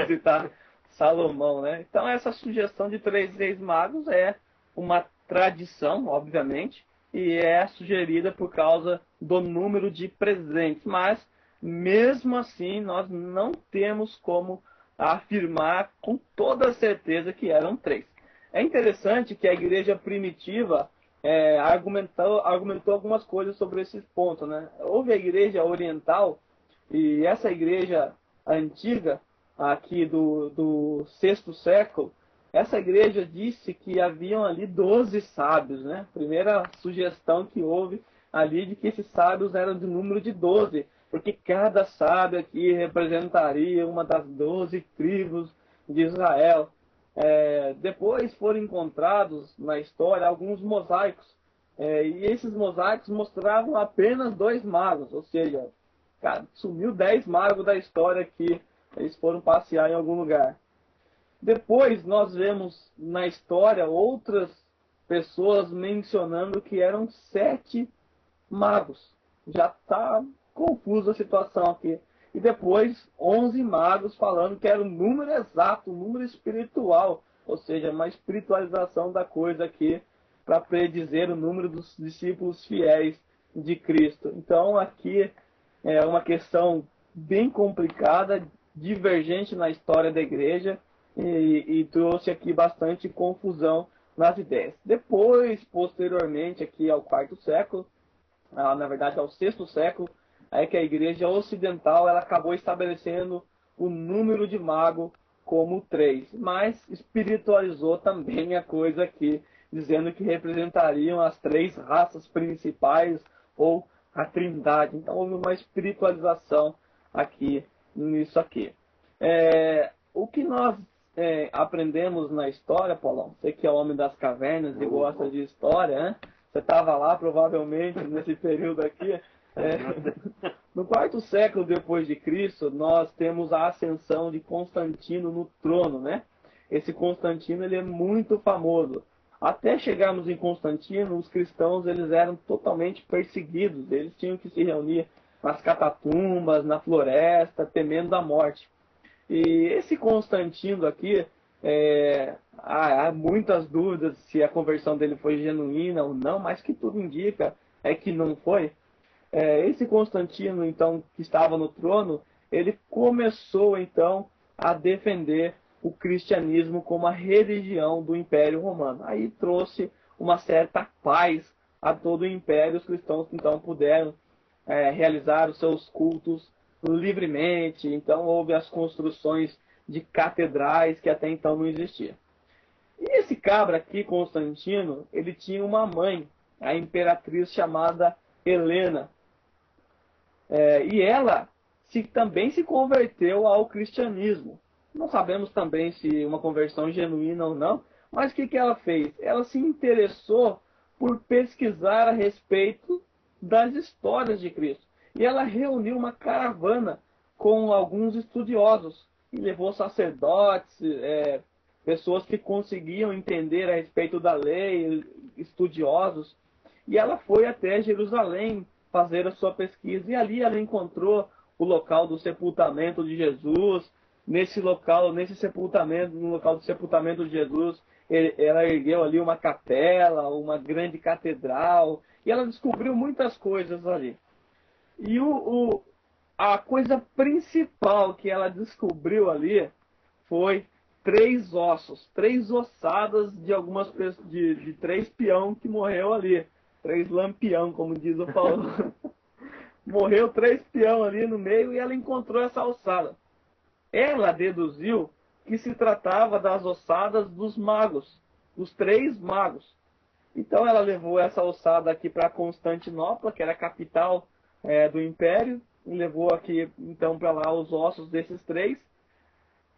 visitar Salomão, né? Então essa sugestão de 3 reis magos é uma tradição, obviamente, e é sugerida por causa do número de presentes. Mas, mesmo assim, nós não temos como afirmar com toda certeza que eram 3. É interessante que a igreja primitiva argumentou algumas coisas sobre esse ponto, né? Houve a igreja oriental, e essa igreja antiga, aqui do 6º século, essa igreja disse que haviam ali 12 sábios, né? Primeira sugestão que houve ali de que esses sábios eram de número de 12, porque cada sábio aqui representaria uma das 12 tribos de Israel. Depois foram encontrados na história alguns mosaicos, e esses mosaicos mostravam apenas 2 magos, ou seja, cara, sumiu 10 magos da história aqui, eles foram passear em algum lugar. Depois nós vemos na história outras pessoas mencionando que eram 7 magos. Já está confusa a situação aqui. E depois 11 magos falando que era o número exato, o número espiritual, ou seja, uma espiritualização da coisa aqui para predizer o número dos discípulos fiéis de Cristo. Então aqui é uma questão bem complicada, divergente na história da igreja e trouxe aqui bastante confusão nas ideias. Depois, posteriormente, aqui ao quarto século, na verdade ao sexto século, é que a igreja ocidental ela acabou estabelecendo o número de mago como 3, mas espiritualizou também a coisa aqui, dizendo que representariam as 3 raças principais ou a trindade. Então houve uma espiritualização aqui, nisso aqui. O que nós aprendemos na história, Paulão, você que é homem das cavernas e gosta de história, né? Você estava lá provavelmente nesse período aqui. No quarto século depois de Cristo, nós temos a ascensão de Constantino no trono, né? Esse Constantino ele é muito famoso. Até chegarmos em Constantino, os cristãos eles eram totalmente perseguidos. Eles tinham que se reunir nas catatumbas, na floresta, temendo a morte. E esse Constantino aqui, há muitas dúvidas se a conversão dele foi genuína ou não, mas que tudo indica é que não foi. Esse Constantino, então, que estava no trono, ele começou, então, a defender o cristianismo como a religião do Império Romano. Aí trouxe uma certa paz a todo o Império. Os cristãos, então, puderam realizar os seus cultos livremente. Então, houve as construções de catedrais que até então não existiam. E esse cabra aqui, Constantino, ele tinha uma mãe, a imperatriz chamada Helena. E ela também se converteu ao cristianismo. Não sabemos também se uma conversão genuína ou não, mas o que ela fez? Ela se interessou por pesquisar a respeito das histórias de Cristo. E ela reuniu uma caravana com alguns estudiosos, e levou sacerdotes, pessoas que conseguiam entender a respeito da lei, estudiosos, e ela foi até Jerusalém fazer a sua pesquisa, e ali ela encontrou o local do sepultamento de Jesus. Nesse local, no local do sepultamento de Jesus, ela ergueu ali uma capela, uma grande catedral, e ela descobriu muitas coisas ali. E a coisa principal que ela descobriu ali foi 3 ossos, 3 ossadas de 3 peão que morreu ali. 3 lampião, como diz o Paulo. Morreu 3 peão ali no meio e ela encontrou essa ossada. Ela deduziu que se tratava das ossadas dos magos, dos 3 magos. Então ela levou essa ossada aqui para Constantinopla, que era a capital do Império, e levou aqui então para lá os ossos desses 3.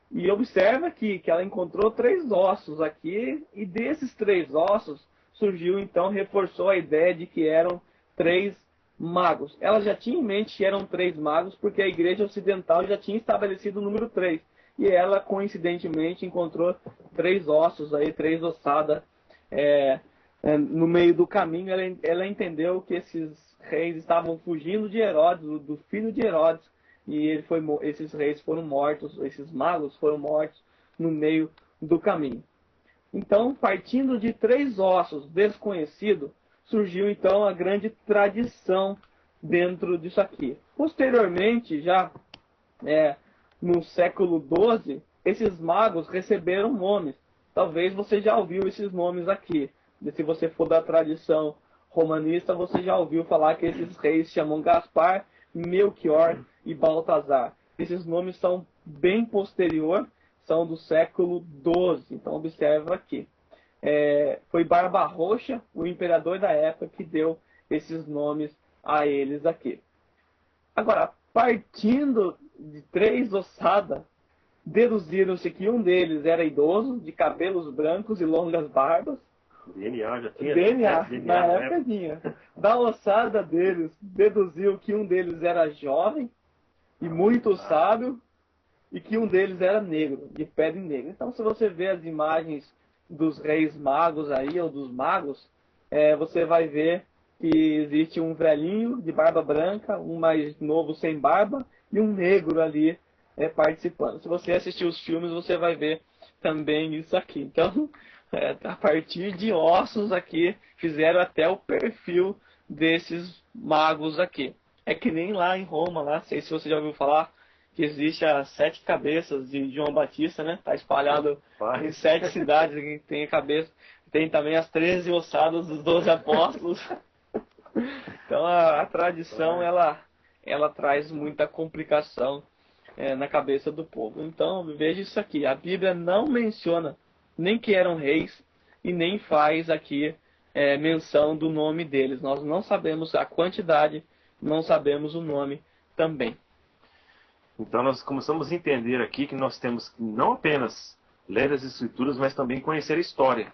E observa aqui que ela encontrou 3 ossos aqui, e desses 3 ossos surgiu então, reforçou a ideia de que eram 3 magos. Ela já tinha em mente que eram 3 magos, porque a igreja ocidental já tinha estabelecido o número 3. E ela, coincidentemente, encontrou 3 ossos, aí, 3 ossadas no meio do caminho. Ela entendeu que esses reis estavam fugindo de Herodes, do filho de Herodes, e esses reis foram mortos, esses magos foram mortos no meio do caminho. Então, partindo de 3 ossos desconhecidos, surgiu então a grande tradição dentro disso aqui. Posteriormente, já no século XII, esses magos receberam nomes. Talvez você já ouviu esses nomes aqui. Se você for da tradição romanista, você já ouviu falar que esses reis se chamam Gaspar, Melchior e Baltazar. Esses nomes são bem posterior, são do século XII. Então, observa aqui. Foi Barba-Roxa, o imperador da época, que deu esses nomes a eles aqui. Agora, partindo de 3 ossadas, deduziram-se que um deles era idoso, de cabelos brancos e longas barbas. DNA já tinha. DNA, na época tinha. Da ossada deles, deduziu que um deles era jovem e muito sábio, e que um deles era negro, de pele negra. Então, se você vê as imagens dos reis magos aí, ou dos magos, você vai ver que existe um velhinho de barba branca, um mais novo sem barba, e um negro ali participando. Se você assistir os filmes, você vai ver também isso aqui. Então, a partir de ossos aqui, fizeram até o perfil desses magos aqui. É que nem lá em Roma, lá, não sei se você já ouviu falar, que existe as 7 cabeças de João Batista, né? Está espalhado em 7 cidades que tem a cabeça. Tem também as 13 ossadas dos 12 apóstolos. Então a tradição ela traz muita complicação na cabeça do povo. Então veja isso aqui, a Bíblia não menciona nem que eram reis e nem faz aqui menção do nome deles. Nós não sabemos a quantidade, não sabemos o nome também. Então nós começamos a entender aqui que nós temos que não apenas ler as Escrituras, mas também conhecer a história.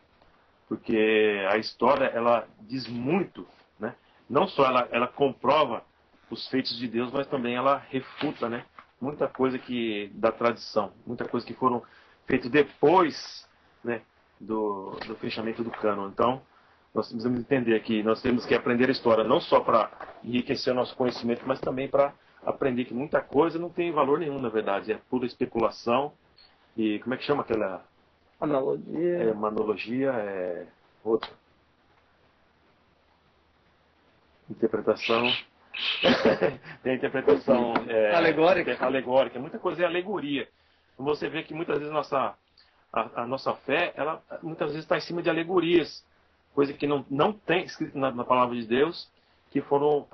Porque a história, ela diz muito, né? Não só ela comprova os feitos de Deus, mas também ela refuta, né? Muita coisa da tradição, muita coisa que foram feitas depois, né? do fechamento do cânon. Então, nós precisamos entender que nós temos que aprender a história, não só para enriquecer o nosso conhecimento, mas também para aprender que muita coisa não tem valor nenhum, na verdade. É pura especulação. E como é que chama aquela... Analogia. Uma analogia, outra. Interpretação. Tem a interpretação... alegórica. Muita coisa é alegoria. Você vê que muitas vezes a nossa fé, ela muitas vezes está em cima de alegorias. Coisa que não tem escrito na palavra de Deus, que foram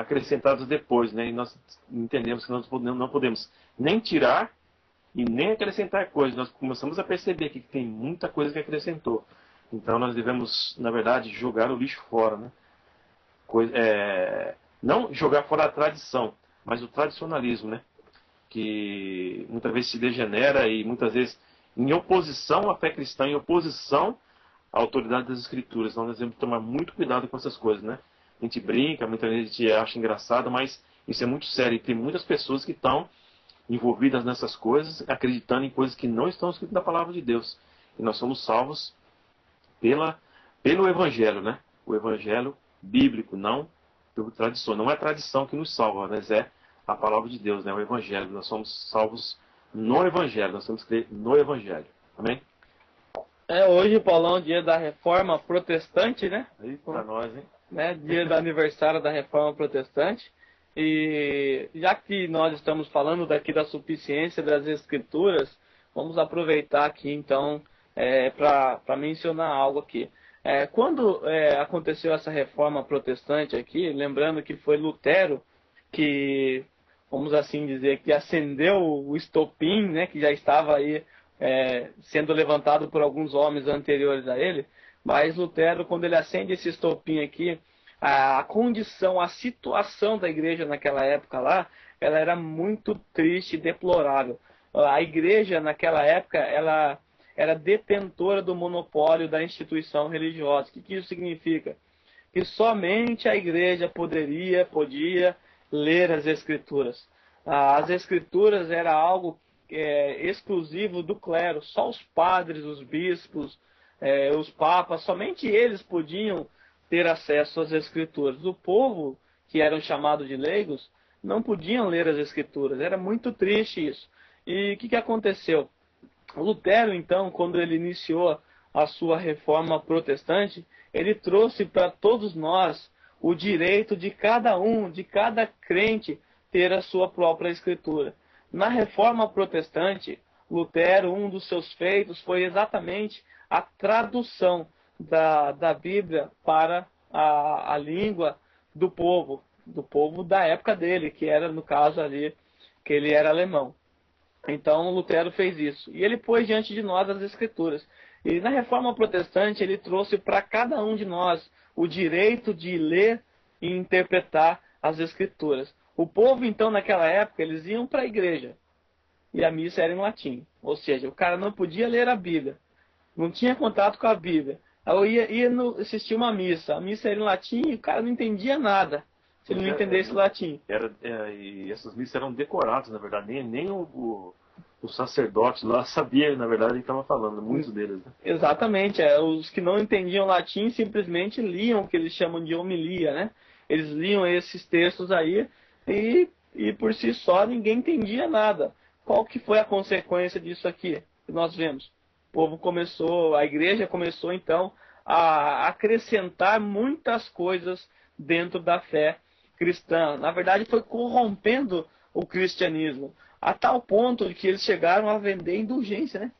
acrescentados depois, né? E nós entendemos que nós não podemos nem tirar e nem acrescentar coisas. Nós começamos a perceber que tem muita coisa que acrescentou. Então nós devemos, na verdade, jogar o lixo fora, né? Não jogar fora a tradição, mas o tradicionalismo, né? Que muitas vezes se degenera e muitas vezes em oposição à fé cristã, em oposição à autoridade das Escrituras. Então nós devemos tomar muito cuidado com essas coisas, né? A gente brinca, muitas vezes a gente acha engraçado, mas isso é muito sério. E tem muitas pessoas que estão envolvidas nessas coisas, acreditando em coisas que não estão escritas na palavra de Deus. E nós somos salvos pelo Evangelho, né? O Evangelho bíblico, não pela tradição. Não é a tradição que nos salva, mas é a palavra de Deus, né? O Evangelho. Nós somos salvos no Evangelho. Nós temos que crer no Evangelho. Amém? Hoje, Paulão, dia da Reforma Protestante, né? Para nós, hein? Dia do aniversário da Reforma Protestante. E já que nós estamos falando daqui da suficiência das Escrituras, vamos aproveitar aqui então para mencionar algo aqui. Quando aconteceu essa Reforma Protestante aqui, lembrando que foi Lutero que, vamos assim dizer, que acendeu o estopim, né, que já estava aí sendo levantado por alguns homens anteriores a ele, mas Lutero, quando ele acende esse estopim aqui, a condição, a situação da igreja naquela época lá, ela era muito triste e deplorável. A igreja naquela época, ela era detentora do monopólio da instituição religiosa. O que isso significa? Que somente a igreja podia ler as Escrituras. As Escrituras era algo exclusivo do clero. Só os padres, os bispos, os papas, somente eles podiam ter acesso às Escrituras. O povo, que eram chamados de leigos, não podiam ler as Escrituras. Era muito triste isso. E o que aconteceu? Lutero, então, quando ele iniciou a sua reforma protestante, ele trouxe para todos nós o direito de cada um, de cada crente, ter a sua própria Escritura. Na reforma protestante, Lutero, um dos seus feitos foi exatamente a tradução da Bíblia para a língua do povo da época dele, que era, no caso ali, que ele era alemão. Então Lutero fez isso. E ele pôs diante de nós as Escrituras. E na Reforma Protestante ele trouxe para cada um de nós o direito de ler e interpretar as Escrituras. O povo, então, naquela época, eles iam para a igreja. E a missa era em latim. Ou seja, o cara não podia ler a Bíblia. Não tinha contato com a Bíblia. Eu ia assistir uma missa. A missa era em latim e o cara não entendia nada. Se ele não entendesse latim. E essas missas eram decoradas, na verdade. Nem o sacerdote lá sabia, na verdade, ele estava falando. Muitos deles. Né? Exatamente. Os que não entendiam latim simplesmente liam o que eles chamam de homilia, né? Eles liam esses textos aí e por si só ninguém entendia nada. Qual que foi a consequência disso aqui que nós vemos? O povo começou, a igreja começou então a acrescentar muitas coisas dentro da fé cristã. Na verdade foi corrompendo o cristianismo, a tal ponto de que eles chegaram a vender indulgência, né?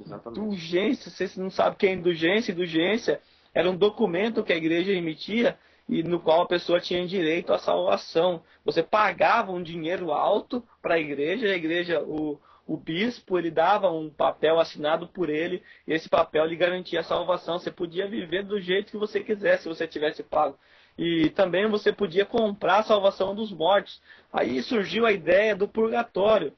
Exatamente. Indulgência, você não sabe o que é indulgência? Indulgência era um documento que a igreja emitia e no qual a pessoa tinha direito à salvação. Você pagava um dinheiro alto para a igreja, o bispo, ele dava um papel assinado por ele, e esse papel lhe garantia a salvação. Você podia viver do jeito que você quisesse, se você tivesse pago. E também você podia comprar a salvação dos mortos. Aí surgiu a ideia do purgatório,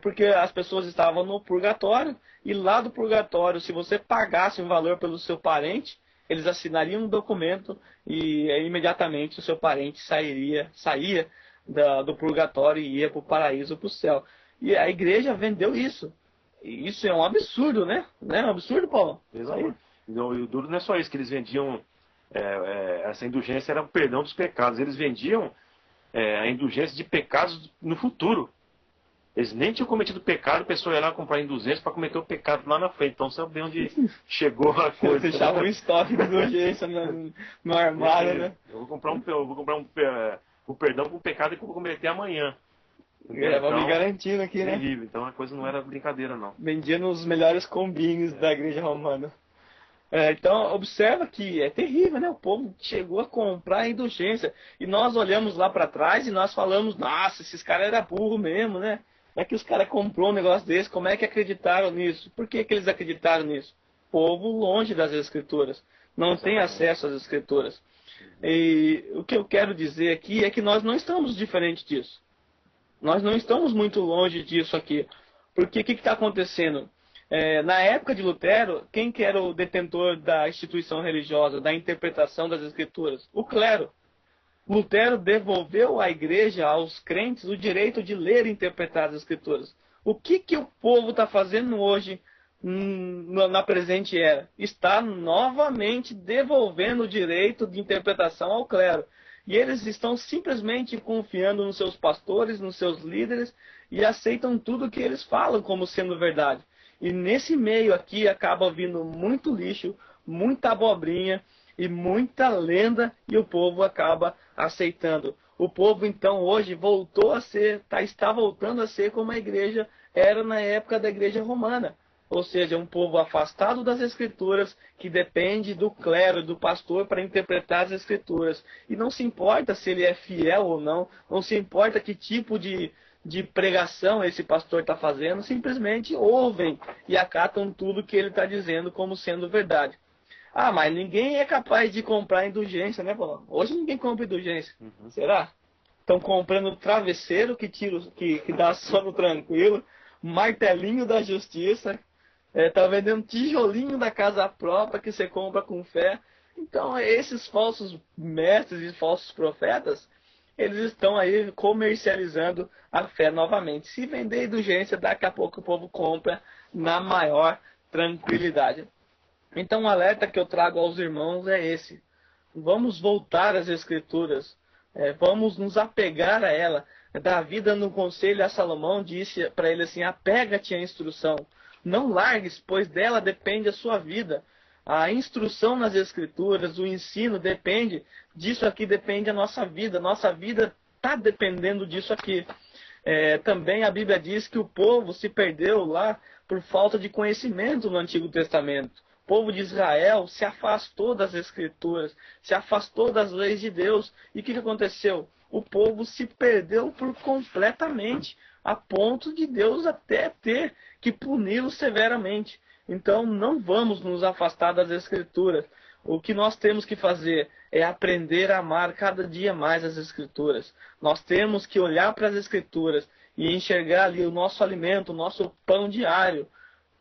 porque as pessoas estavam no purgatório, e lá do purgatório, se você pagasse um valor pelo seu parente, eles assinariam um documento e imediatamente o seu parente saía do purgatório e ia para o paraíso, para o céu. E a igreja vendeu isso. E isso é um absurdo, né? Não é um absurdo, Paulo? Exato. Então, e o duro não é só isso, que eles vendiam, essa indulgência era o perdão dos pecados. Eles vendiam a indulgência de pecados no futuro. Eles nem tinham cometido pecado, a pessoa ia lá comprar indulgência para cometer o pecado lá na frente. Então sabe onde chegou a coisa. Você deixava um estoque de indulgência no armário, né? Eu vou comprar o perdão para o pecado que eu vou cometer amanhã. Vamos me garantindo aqui, né? Terrível. Então a coisa não era brincadeira, não. Vendia nos melhores combinhos da igreja romana. Então, observa que é terrível, né? O povo chegou a comprar a indulgência. E nós olhamos lá para trás e nós falamos, nossa, esses caras eram burros mesmo, né? Como é que os caras comprou um negócio desse? Como é que acreditaram nisso? Por que eles acreditaram nisso? Povo longe das Escrituras. Não tem acesso às Escrituras. E o que eu quero dizer aqui é que nós não estamos diferente disso. Nós não estamos muito longe disso aqui. Porque o que está acontecendo? Na época de Lutero, quem que era o detentor da instituição religiosa, da interpretação das Escrituras? O clero. Lutero devolveu à igreja, aos crentes, o direito de ler e interpretar as Escrituras. O que o povo está fazendo hoje na presente era? Está novamente devolvendo o direito de interpretação ao clero. E eles estão simplesmente confiando nos seus pastores, nos seus líderes, e aceitam tudo que eles falam como sendo verdade. E nesse meio aqui acaba vindo muito lixo, muita abobrinha e muita lenda, e o povo acaba aceitando. O povo então hoje está voltando a ser como a igreja era na época da igreja romana. Ou seja, um povo afastado das Escrituras, que depende do clero, do pastor, para interpretar as Escrituras. E não se importa se ele é fiel ou não, não se importa que tipo de pregação esse pastor está fazendo, simplesmente ouvem e acatam tudo que ele está dizendo como sendo verdade. Ah, mas ninguém é capaz de comprar indulgência, né, Paulo? Hoje ninguém compra indulgência. Uhum. Será? Estão comprando travesseiro que dá sono tranquilo, martelinho da justiça, tá vendendo tijolinho da casa própria que você compra com fé. Então, esses falsos mestres e falsos profetas, eles estão aí comercializando a fé novamente. Se vender indulgência, daqui a pouco o povo compra na maior tranquilidade. Então, o alerta que eu trago aos irmãos é esse. Vamos voltar às Escrituras. Vamos nos apegar a ela. Davi, dando um conselho a Salomão, disse para ele assim: apega-te à instrução. Não largues, pois dela depende a sua vida. A instrução nas Escrituras, o ensino depende disso aqui, depende a nossa vida. Nossa vida está dependendo disso aqui. Também a Bíblia diz que o povo se perdeu lá por falta de conhecimento no Antigo Testamento. O povo de Israel se afastou das Escrituras, se afastou das leis de Deus. E o que aconteceu? O povo se perdeu completamente. a ponto de Deus até ter que puni-los severamente. Então não vamos nos afastar das Escrituras. O que nós temos que fazer é aprender a amar cada dia mais as Escrituras. Nós temos que olhar para as Escrituras e enxergar ali o nosso alimento, o nosso pão diário,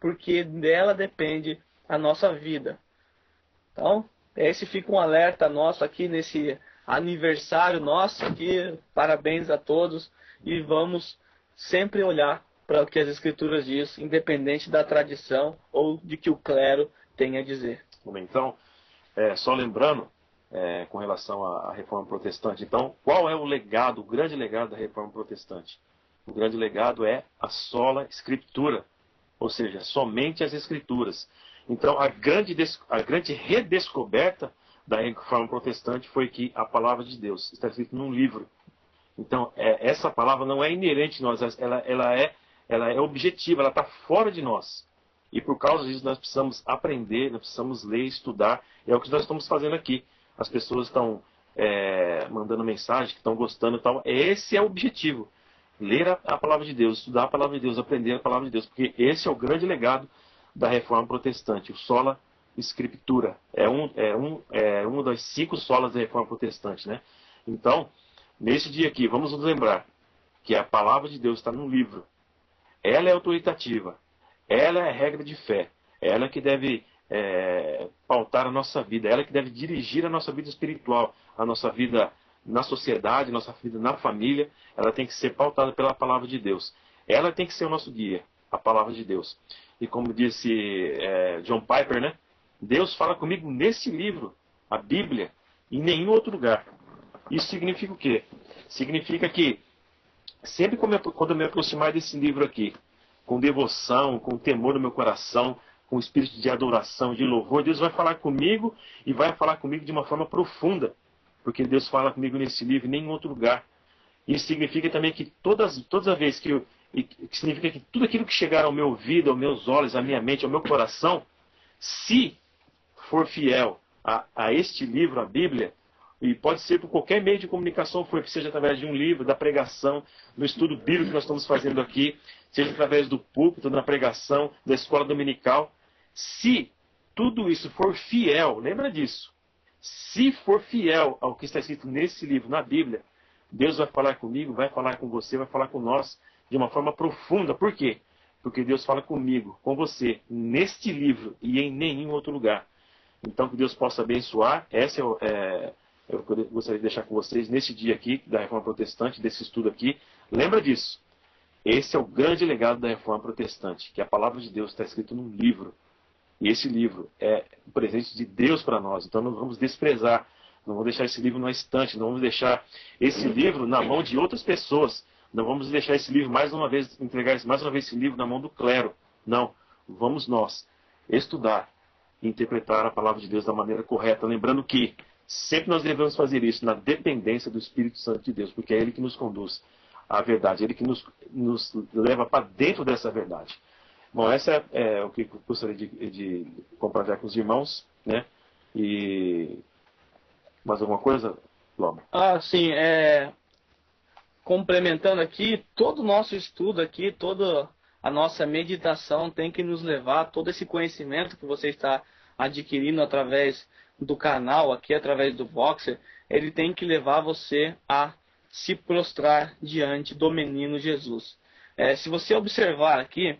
porque dela depende a nossa vida. Então, esse fica um alerta nosso aqui nesse aniversário nosso aqui. Parabéns a todos e vamos sempre olhar para o que as Escrituras dizem, independente da tradição ou de que o clero tem a dizer. Então, só lembrando, com relação à Reforma Protestante, então, qual é o legado, o grande legado da Reforma Protestante? O grande legado é a sola Escritura, ou seja, somente as Escrituras. Então, a grande redescoberta da Reforma Protestante foi que a palavra de Deus está escrita num livro. Então, essa palavra não é inerente a nós, ela é objetiva, ela está fora de nós. E por causa disso nós precisamos aprender, nós precisamos ler, estudar. É o que nós estamos fazendo aqui. As pessoas estão mandando mensagem, que estão gostando e tal. Esse é o objetivo. Ler a palavra de Deus, estudar a palavra de Deus, aprender a palavra de Deus. Porque esse é o grande legado da Reforma Protestante, o sola Escritura. É uma das 5 solas da Reforma Protestante, né? Então, nesse dia aqui, vamos nos lembrar que a palavra de Deus está num livro. Ela é autoritativa. Ela é a regra de fé. Ela que deve pautar a nossa vida. Ela que deve dirigir a nossa vida espiritual, a nossa vida na sociedade, a nossa vida na família. Ela tem que ser pautada pela palavra de Deus. Ela tem que ser o nosso guia, a palavra de Deus. E como disse John Piper, né? Deus fala comigo nesse livro, a Bíblia, em nenhum outro lugar. Isso significa o quê? Significa que sempre quando eu me aproximar desse livro aqui, com devoção, com temor no meu coração, com espírito de adoração, de louvor, Deus vai falar comigo e vai falar comigo de uma forma profunda, porque Deus fala comigo nesse livro e nem em outro lugar. Isso significa também que toda vez que significa que tudo aquilo que chegar ao meu ouvido, aos meus olhos, à minha mente, ao meu coração, se for fiel a este livro, a Bíblia, e pode ser por qualquer meio de comunicação, seja através de um livro, da pregação, do estudo bíblico que nós estamos fazendo aqui, seja através do púlpito, da pregação, da escola dominical. Se tudo isso for fiel, lembra disso, se for fiel ao que está escrito nesse livro, na Bíblia, Deus vai falar comigo, vai falar com você, vai falar com nós de uma forma profunda. Por quê? Porque Deus fala comigo, com você, neste livro e em nenhum outro lugar. Então, que Deus possa abençoar. Essa eu gostaria de deixar com vocês nesse dia aqui, da Reforma Protestante, desse estudo aqui. Lembra disso. Esse é o grande legado da Reforma Protestante, que a palavra de Deus está escrita num livro. E esse livro é um presente de Deus para nós. Então não vamos desprezar, não vamos deixar esse livro na estante, não vamos deixar esse livro na mão de outras pessoas. Não vamos deixar esse livro entregar mais uma vez esse livro na mão do clero. Não. Vamos nós estudar e interpretar a palavra de Deus da maneira correta. Lembrando que sempre nós devemos fazer isso na dependência do Espírito Santo de Deus, porque é Ele que nos conduz à verdade, é Ele que nos leva para dentro dessa verdade. Bom, essa é o que eu gostaria de compartilhar com os irmãos, né? E mais alguma coisa, Lobo? Sim, complementando aqui, todo o nosso estudo aqui, toda a nossa meditação tem que nos levar, todo esse conhecimento que você está adquirindo através do canal, aqui através do Voxer, ele tem que levar você a se prostrar diante do menino Jesus. Se você observar aqui,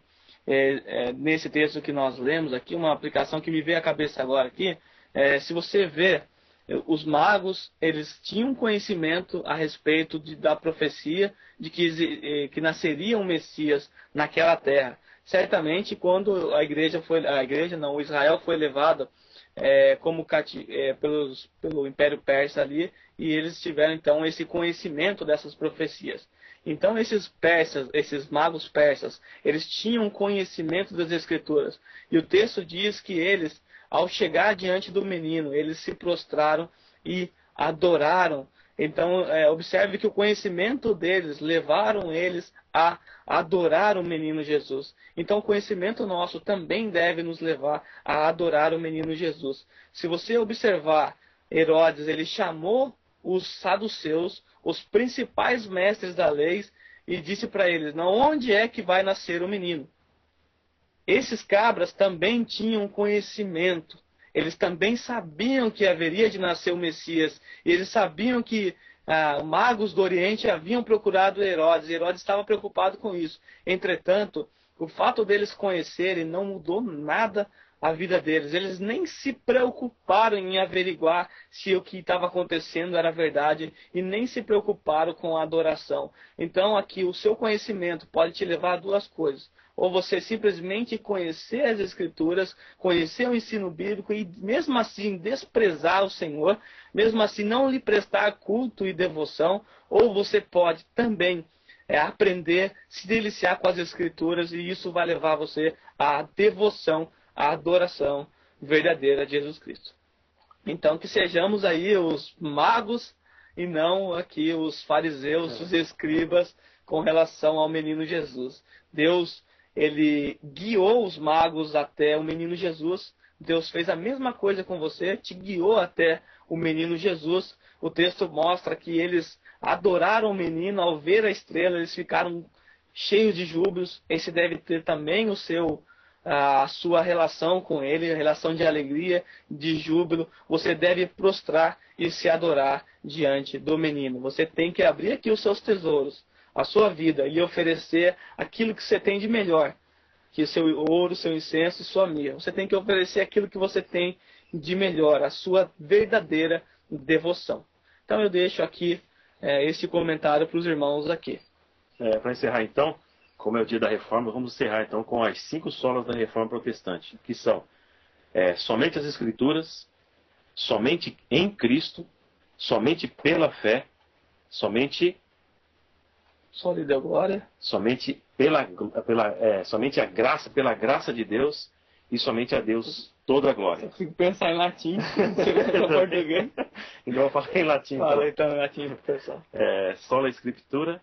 nesse texto que nós lemos aqui, uma aplicação que me veio à cabeça agora aqui, se você ver, os magos, eles tinham conhecimento a respeito da profecia de que nasceria um Messias naquela terra. Certamente, quando o Israel foi levado pelo Império Persa ali, e eles tiveram então esse conhecimento dessas profecias. Então esses magos persas, eles tinham conhecimento das Escrituras. E o texto diz que eles, ao chegar diante do menino, eles se prostraram e adoraram. Então, observe que o conhecimento deles levaram eles a adorar o menino Jesus. Então, o conhecimento nosso também deve nos levar a adorar o menino Jesus. Se você observar, Herodes, ele chamou os saduceus, os principais mestres da lei, e disse para eles: não, onde é que vai nascer o menino? Esses cabras também tinham conhecimento. Eles também sabiam que haveria de nascer o Messias. Eles sabiam que magos do Oriente haviam procurado Herodes. Herodes estava preocupado com isso. Entretanto, o fato deles conhecerem não mudou nada a vida deles. Eles nem se preocuparam em averiguar se o que estava acontecendo era verdade e nem se preocuparam com a adoração. Então aqui o seu conhecimento pode te levar a duas coisas. Ou você simplesmente conhecer as Escrituras, conhecer o ensino bíblico e mesmo assim desprezar o Senhor, mesmo assim não lhe prestar culto e devoção, ou você pode também aprender, se deliciar com as Escrituras, e isso vai levar você à devoção, à adoração verdadeira de Jesus Cristo. Então que sejamos aí os magos e não aqui os fariseus, os escribas com relação ao menino Jesus. Deus, ele guiou os magos até o menino Jesus. Deus fez a mesma coisa com você, te guiou até o menino Jesus. O texto mostra que eles adoraram o menino ao ver a estrela, eles ficaram cheios de júbilos. Esse deve ter também a sua relação com ele, a relação de alegria, de júbilo. Você deve prostrar e se adorar diante do menino. Você tem que abrir aqui os seus tesouros, a sua vida, e oferecer aquilo que você tem de melhor, que seu ouro, seu incenso e sua mirra. Você tem que oferecer aquilo que você tem de melhor, a sua verdadeira devoção. Então eu deixo aqui esse comentário para os irmãos aqui. Para encerrar então, como é o dia da Reforma, vamos encerrar então com as 5 solas da Reforma Protestante, que são somente as Escrituras, somente em Cristo, somente pela fé, somente Só lhe deu glória. Somente somente a graça, pela graça de Deus, e somente a Deus toda a glória. Eu fico pensando em latim, português. Então eu falei em latim. Fala então em latim, pessoal. Sola Scriptura,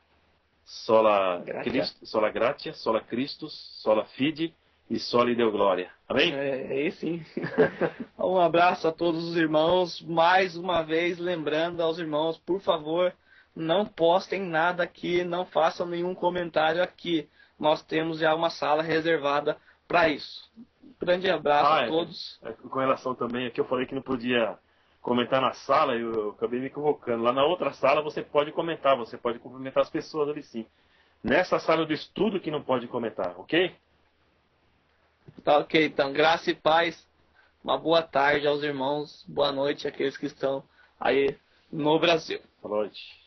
sola Gratia. Christus, sola gratia, sola Christus, sola fide e sola Deo glória. Amém? Aí sim. Um abraço a todos os irmãos. Mais uma vez, lembrando aos irmãos, por favor, não postem nada aqui, não façam nenhum comentário aqui. Nós temos já uma sala reservada para isso. Grande abraço a todos. Com relação também, aqui eu falei que não podia comentar na sala, eu acabei me equivocando. Lá na outra sala você pode comentar, você pode cumprimentar as pessoas ali sim. Nessa sala do estudo que não pode comentar, ok? Tá ok, então graça e paz. Uma boa tarde aos irmãos, boa noite àqueles que estão aí no Brasil. Boa noite.